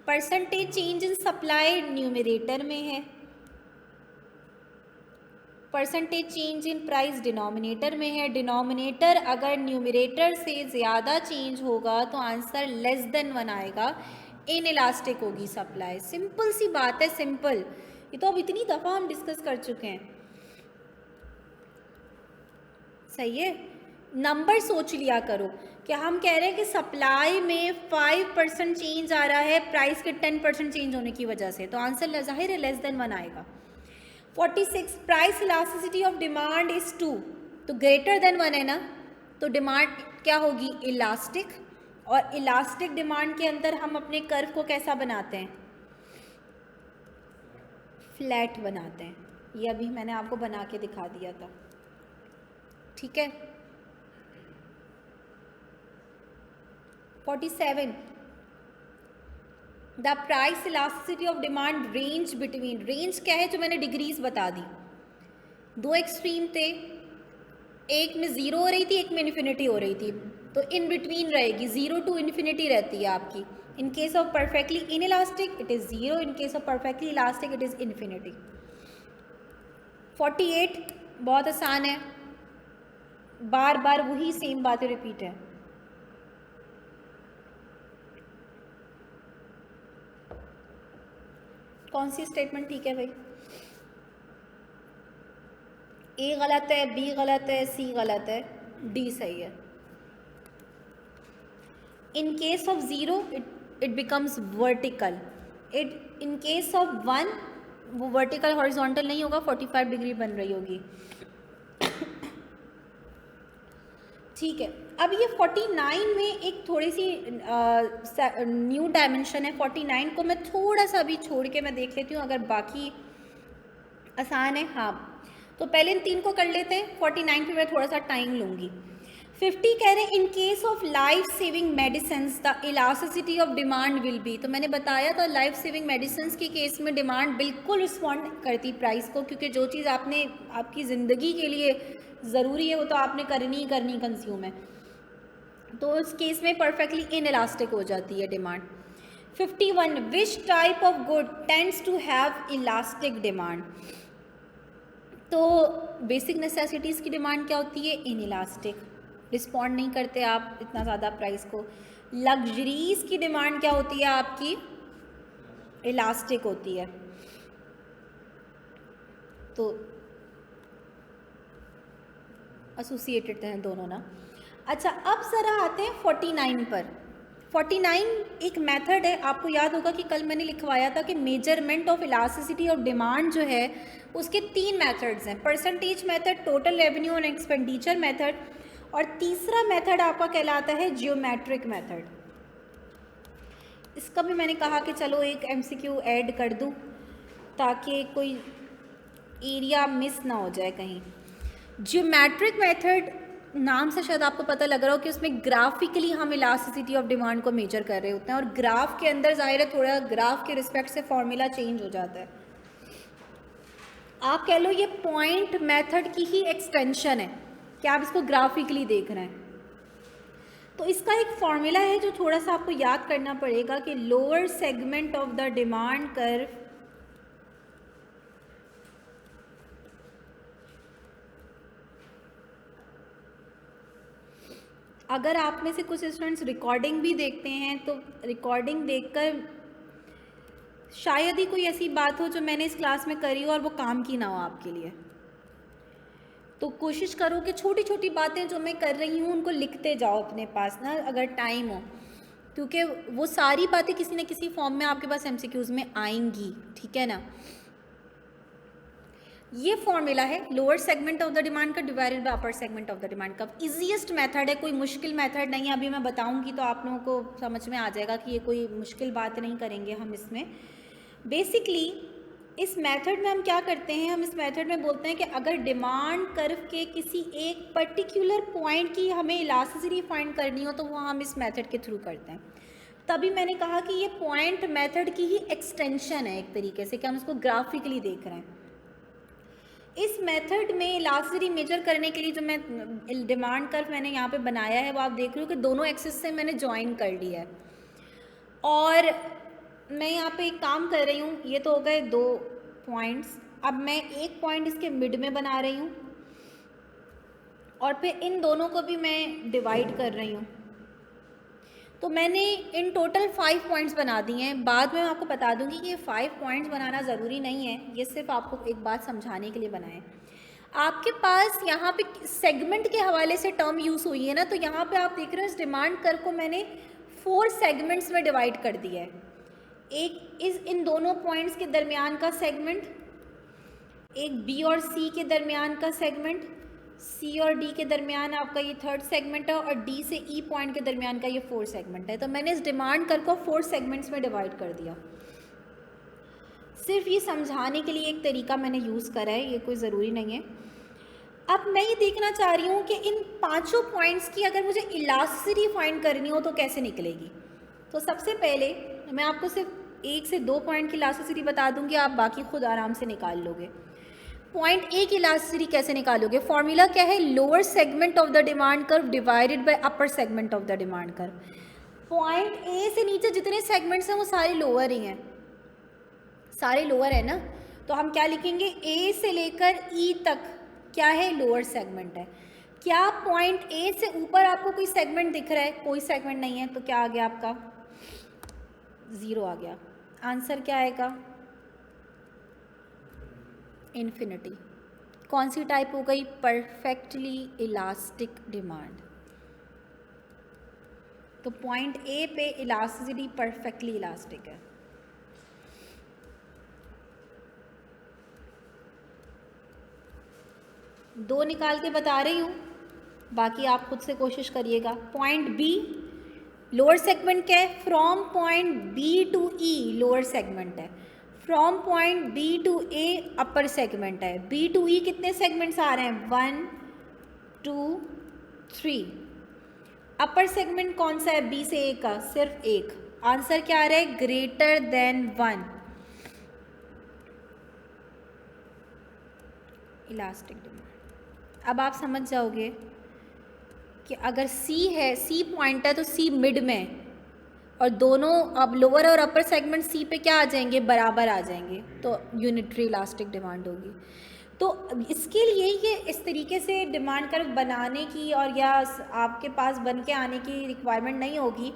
A: percentage change in supply numerator में है, percentage change in price denominator में है। डिनोमिनेटर अगर न्यूमरेटर से ज़्यादा चेंज होगा तो आंसर लेस देन 1 आएगा, इन इलास्टिक होगी सप्लाई। सिंपल सी बात है, सिंपल, ये तो अब इतनी दफ़ा हम डिस्कस कर चुके हैं, सही है। नंबर सोच लिया करो कि हम कह रहे हैं कि सप्लाई में 5% चेंज आ रहा है प्राइस के 10% चेंज होने की वजह से, तो आंसर जाहिर है लेस देन 1 आएगा। 46 price elasticity of demand is 2, तो ग्रेटर देन 1 है ना, तो डिमांड क्या होगी, इलास्टिक। और इलास्टिक डिमांड के अंदर हम अपने कर्व को कैसा बनाते हैं, फ्लैट बनाते हैं। ये अभी मैंने आपको बना के दिखा दिया था, ठीक है। 47 the price elasticity of demand range between, range क्या है जो मैंने डिग्रीज बता दी, 2 एक्सट्रीम थे, एक में 0 हो रही थी, एक में इन्फिनिटी हो रही थी, तो इन बिटवीन रहेगी, 0 to इन्फिनिटी रहती है आपकी। इन case of perfectly in elastic it is 0, in case of perfectly elastic it is infinity. 48 बहुत आसान है, बार बार वही सेम बातें रिपीट है। कौन सी स्टेटमेंट ठीक है भाई? ए गलत है, बी गलत है, सी गलत है, डी सही है। इन case of zero it becomes vertical, it in case of 1 वो वर्टिकल हॉरिजॉन्टल नहीं होगा, 45 डिग्री बन रही होगी। ठीक है, अब ये 49 में एक थोड़ी सी न्यू डायमेंशन है। 49 को मैं थोड़ा सा अभी छोड़ के मैं देख लेती हूँ, अगर बाकी आसान है। हाँ, तो पहले इन 3 को कर लेते हैं, 49 पे मैं थोड़ा सा टाइम लूँगी। 50 कह रहे हैं इन case of life saving medicine the elasticity of demand will be. तो मैंने बताया था लाइफ सेविंग मेडिसिन के केस में डिमांड बिल्कुल रिस्पॉन्ड करती प्राइस को, क्योंकि जो चीज़ आपने आपकी ज़िंदगी के लिए ज़रूरी है वो तो आपने करनी ही करनी कंज्यूम है, तो उस केस में परफेक्टली इन इलास्टिक हो जाती है demand. 51 which type of good tends to have elastic demand. तो बेसिक नेसेसिटीज़ की डिमांड क्या होती है? इन इलास्टिक, रिस्पॉन्ड नहीं करते आप इतना ज़्यादा प्राइस को। लग्जरीज़ की डिमांड क्या होती है आपकी? इलास्टिक होती है। तो एसोसिएटेड हैं दोनों ना। अच्छा, अब ज़रा आते हैं 49 पर। 49 एक मेथड है, आपको याद होगा कि कल मैंने लिखवाया था कि measurement of elasticity of demand जो है उसके 3 मेथड्स हैं, परसेंटेज मेथड, टोटल रेवेन्यू और एक्सपेंडिचर मेथड, और तीसरा मेथड आपका कहलाता है जियोमेट्रिक मेथड। इसका भी मैंने कहा कि चलो एक MCQ ऐड कर दूं ताकि कोई एरिया मिस ना हो जाए कहीं। जियोमेट्रिक मेथड नाम से शायद आपको पता लग रहा हो कि उसमें ग्राफिकली हम इलास्टिसिटी ऑफ डिमांड को मेजर कर रहे होते हैं, और ग्राफ के अंदर जाहिर है थोड़ा ग्राफ के रिस्पेक्ट से फॉर्मूला चेंज हो जाता है। आप कह लो ये पॉइंट मेथड की ही एक्सटेंशन है कि आप इसको ग्राफिकली देख रहे हैं। तो इसका एक फॉर्मूला है जो थोड़ा सा आपको याद करना पड़ेगा कि lower segment of the demand curve अगर आप में से कुछ स्टूडेंट्स रिकॉर्डिंग भी देखते हैं तो रिकॉर्डिंग देखकर शायद ही कोई ऐसी बात हो जो मैंने इस क्लास में करी हो और वो काम की ना हो आपके लिए। तो कोशिश करो कि छोटी छोटी बातें जो मैं कर रही हूँ उनको लिखते जाओ अपने पास ना, अगर टाइम हो, क्योंकि वो सारी बातें किसी न किसी फॉर्म में आपके पास MCQs में आएंगी। ठीक है ना? ये फॉर्मूला है lower segment of the demand का divided by upper segment of the demand का। इजीएस्ट मेथड है, कोई मुश्किल मेथड नहीं है। अभी मैं बताऊंगी तो आप लोगों को समझ में आ जाएगा कि ये कोई मुश्किल बात नहीं करेंगे हम इसमें। बेसिकली इस मेथड में हम क्या करते हैं, हम इस मेथड में बोलते हैं कि अगर डिमांड कर्व के किसी एक पर्टिकुलर पॉइंट की हमें इलास्टिसिटी फाइंड करनी हो तो वो हम इस मेथड के थ्रू करते हैं। तभी मैंने कहा कि ये पॉइंट मेथड की ही एक्सटेंशन है एक तरीके से, कि हम इसको ग्राफिकली देख रहे हैं। इस मेथड में इलास्टिसिटी मेजर करने के लिए जो मैं डिमांड कर्व मैंने यहाँ पे बनाया है वो आप देख रहे हो कि दोनों एक्सिस से मैंने ज्वाइन कर लिया है, और मैं यहाँ पे एक काम कर रही हूँ। ये तो हो गए 2 पॉइंट्स। अब मैं एक पॉइंट इसके मिड में बना रही हूँ और फिर इन दोनों को भी मैं डिवाइड कर रही हूँ। तो मैंने इन टोटल 5 पॉइंट्स बना दिए हैं। बाद में मैं आपको बता दूंगी कि ये 5 पॉइंट्स बनाना ज़रूरी नहीं है, ये सिर्फ आपको एक बात समझाने के लिए बनाए। आपके पास यहाँ पे सेगमेंट के हवाले से टर्म यूज़ हुई है ना, तो यहाँ पे आप देख रहे हो इस डिमांड कर्व को मैंने 4 सेगमेंट्स में डिवाइड कर दिया है। एक इन दोनों पॉइंट्स के दरमियान का सेगमेंट, एक B और C के दरमियान का सेगमेंट, C और D के दरमियान आपका ये 3rd सेगमेंट है, और D से E पॉइंट के दरमियान का ये 4th सेगमेंट है। तो मैंने इस डिमांड कर्व को 4 सेगमेंट्स में डिवाइड कर दिया। सिर्फ ये समझाने के लिए एक तरीका मैंने यूज़ करा है, ये कोई ज़रूरी नहीं है। अब मैं ये देखना चाह रही हूँ कि इन 5 पॉइंट्स की अगर मुझे इलास्टिसिटी फाइंड करनी हो तो कैसे निकलेगी। तो सबसे पहले मैं आपको सिर्फ 1 से 2 पॉइंट की इलास्टिसिटी बता दूँगी, आप बाकी खुद आराम से निकाल लोगे। पॉइंट A की इलास्टिसिटी कैसे निकालोगे? फॉर्मूला क्या है? Lower segment of the demand curve divided by upper segment of the demand curve. Point A से नीचे जितने सेगमेंट्स हैं वो सारे लोअर ही हैं, सारे लोअर है ना। तो हम क्या लिखेंगे, ए से लेकर ई तक क्या है, लोअर सेगमेंट है। क्या पॉइंट ए से ऊपर आपको कोई सेगमेंट दिख रहा है, कोई सेगमेंट नहीं है, तो क्या आ गया आपका 0 आ गया। आंसर क्या आएगा, इन्फिनिटी। कौन सी टाइप हो गई, परफेक्टली इलास्टिक डिमांड। तो पॉइंट ए पे इलास्टिसिटी परफेक्टली इलास्टिक है। दो निकाल के बता रही हूँ, बाकी आप खुद से कोशिश करिएगा। पॉइंट बी लोअर सेगमेंट क्या है, from point B to E lower segment है, from point B to A upper segment है। बी टू ई कितने सेगमेंट्स आ रहे हैं, 1 2 3। अपर सेगमेंट कौन सा है, बी से ए का, सिर्फ एक। आंसर क्या आ रहा है, ग्रेटर देन 1, इलास्टिक डिमांड। अब आप समझ जाओगे कि अगर सी है, सी पॉइंट है, तो सी मिड में, और दोनों अब लोअर और अपर सेगमेंट सी पे क्या आ जाएंगे, बराबर आ जाएंगे, तो यूनिटरी इलास्टिक डिमांड होगी। तो इसके लिए ये इस तरीके से डिमांड कर्व बनाने की और या आपके पास बन के आने की रिक्वायरमेंट नहीं होगी।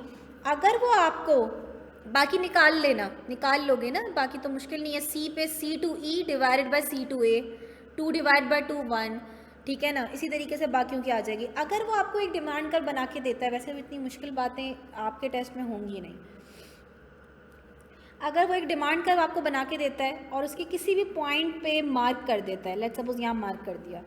A: अगर वो आपको बाकी निकाल लेना, निकाल लोगे ना, बाकी तो मुश्किल नहीं है। सी पे C to E divided by C to A, 2 divide by 2 1, ठीक है ना। इसी तरीके से बाकियों की आ जाएगी। अगर वो आपको एक डिमांड कर्व बना के देता है, वैसे भी इतनी मुश्किल बातें आपके टेस्ट में होंगी नहीं, अगर वो एक डिमांड कर्व आपको बना के देता है और उसके किसी भी पॉइंट पे मार्क कर देता है, लेट्स सपोज यहाँ मार्क कर दिया,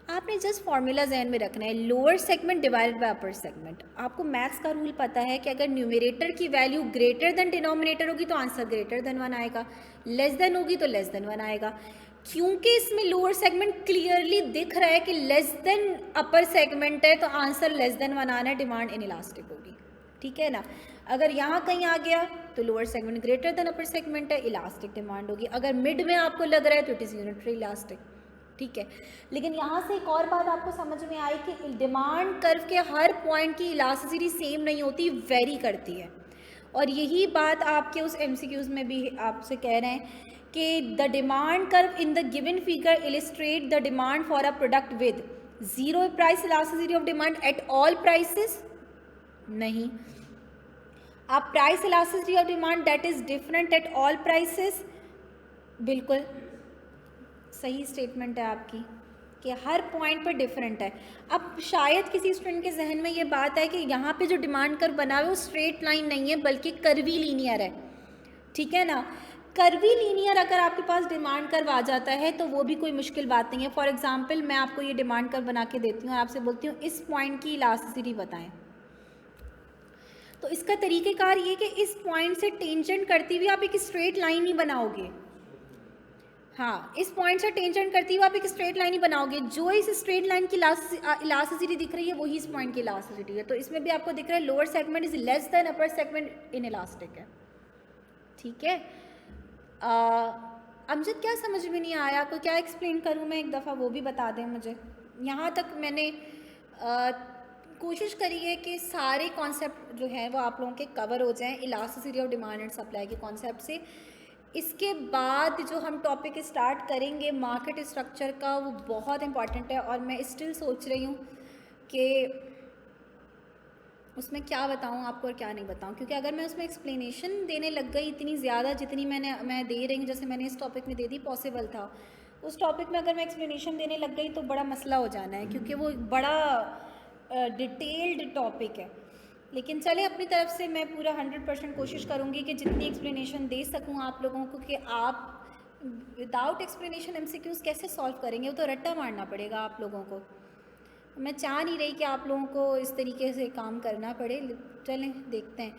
A: आपने जस्ट फॉर्मूला जहन में रखना है, lower segment divided by upper segment. आपको मैथ्स का रूल पता है कि अगर न्यूमरेटर की वैल्यू ग्रेटर देन डिनोमिनेटर होगी तो आंसर ग्रेटर देन 1 आएगा, लेस देन होगी तो लेस देन 1 आएगा। क्योंकि इसमें लोअर सेगमेंट क्लियरली दिख रहा है कि लेस देन अपर सेगमेंट है, तो आंसर लेस देन 1 आना है, डिमांड इनइलास्टिक होगी, ठीक है ना। अगर यहाँ कहीं आ गया तो लोअर सेगमेंट ग्रेटर देन अपर सेगमेंट है, इलास्टिक डिमांड होगी। अगर मिड में आपको लग रहा है तो इट इज़ यूनिटरी इलास्टिक, ठीक है। लेकिन यहाँ से एक और बात आपको समझ में आई कि डिमांड कर्व के हर पॉइंट की इलास्टिसिटी सेम नहीं होती, वेरी करती है। और यही बात आपके उस MCQs में भी आपसे कह रहे हैं कि the demand curve in the given figure illustrate the demand for a product with zero price elasticity of demand at all prices, नहीं। आप price elasticity of demand that is different at all prices, बिल्कुल सही स्टेटमेंट है आपकी कि हर पॉइंट पर डिफरेंट है। अब शायद किसी स्टूडेंट के जहन में ये बात है कि यहाँ पे जो डिमांड कर्व बना हुआ है वो स्ट्रेट लाइन नहीं है बल्कि कर्वी लीनियर है, ठीक है ना। कर्वी लीनियर अगर आपके पास डिमांड कर्व आ जाता है तो वो भी कोई मुश्किल बात नहीं है। फॉर एग्जांपल मैं आपको ये डिमांड कर्व बना के देती हूँ और आपसे बोलती हूँ इस पॉइंट की इलास्टिसिटी बताएं, तो इसका तरीक़ेकार ये कि इस पॉइंट से टेंजेंट करती हुई आप एक स्ट्रेट लाइन ही बनाओगे। हाँ, इस पॉइंट से टेंजेंट करती हुई आप एक स्ट्रेट लाइन ही बनाओगे। जो इस स्ट्रेट लाइन की इलास्टिसिटी दिख रही है वही इस पॉइंट की इलास्टिसिटी है। तो इसमें भी आपको दिख रहा है lower segment is less than upper segment in elastic है, ठीक है। अमजद क्या समझ में नहीं आया, आपको क्या एक्सप्लेन करूँ मैं, एक दफ़ा वो भी बता दें मुझे। यहाँ तक मैंने कोशिश करी है कि सारे कॉन्सेप्ट जो हैं वो आप लोगों के कवर हो जाएं elasticity of demand and supply के कॉन्सेप्ट से। इसके बाद जो हम टॉपिक स्टार्ट करेंगे मार्केट स्ट्रक्चर का, वो बहुत इंपॉर्टेंट है और मैं स्टिल सोच रही हूँ कि उसमें क्या बताऊँ आपको और क्या नहीं बताऊँ, क्योंकि अगर मैं उसमें एक्सप्लेनेशन देने लग गई इतनी ज़्यादा जितनी मैं दे रही हूँ, जैसे मैंने इस टॉपिक में दे दी पॉसिबल था, उस टॉपिक में अगर मैं एक्सप्लेनेशन देने लग गई तो बड़ा मसला हो जाना है, क्योंकि वो बड़ा डिटेल्ड टॉपिक है। लेकिन चले अपनी तरफ से मैं पूरा 100% कोशिश करूँगी कि जितनी एक्सप्लेनेशन दे सकूँ आप लोगों को, कि आप विदाउट एक्सप्लेनेशन MCQs कैसे सॉल्व करेंगे, वो तो रट्टा मारना पड़ेगा आप लोगों को। मैं चाह नहीं रही कि आप लोगों को इस तरीके से काम करना पड़े। चलें देखते हैं।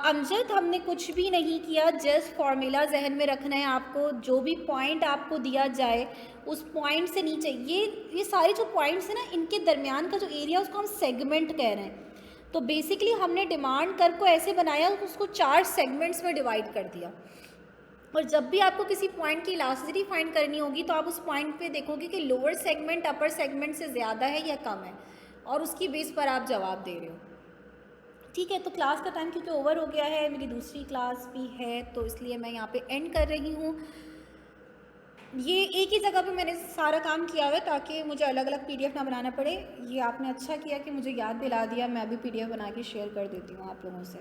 A: अमजद हमने कुछ भी नहीं किया, जस्ट फार्मूला जहन में रखना है आपको। जो भी पॉइंट आपको दिया जाए उस पॉइंट से नीचे ये सारे जो पॉइंट्स हैं ना, इनके दरमियान का जो एरिया उसको हम सेगमेंट कह रहे हैं। तो बेसिकली हमने डिमांड कर्व को ऐसे बनाया, उसको 4 सेगमेंट्स में डिवाइड कर दिया। और जब भी आपको किसी पॉइंट की इलास्टिसिटी फाइंड करनी होगी तो आप उस पॉइंट पे देखोगे कि लोअर सेगमेंट अपर सेगमेंट से ज़्यादा है या कम है, और उसकी बेस पर आप जवाब दे रहे हो, ठीक है। तो क्लास का टाइम क्योंकि ओवर हो गया है, मेरी दूसरी क्लास भी है, तो इसलिए मैं यहाँ पे एंड कर रही हूँ। ये एक ही जगह पे मैंने सारा काम किया हुआ है ताकि मुझे अलग अलग पीडीएफ ना बनाना पड़े। ये आपने अच्छा किया कि मुझे याद दिला दिया, मैं अभी पीडीएफ बना के शेयर कर देती हूँ आप लोगों से।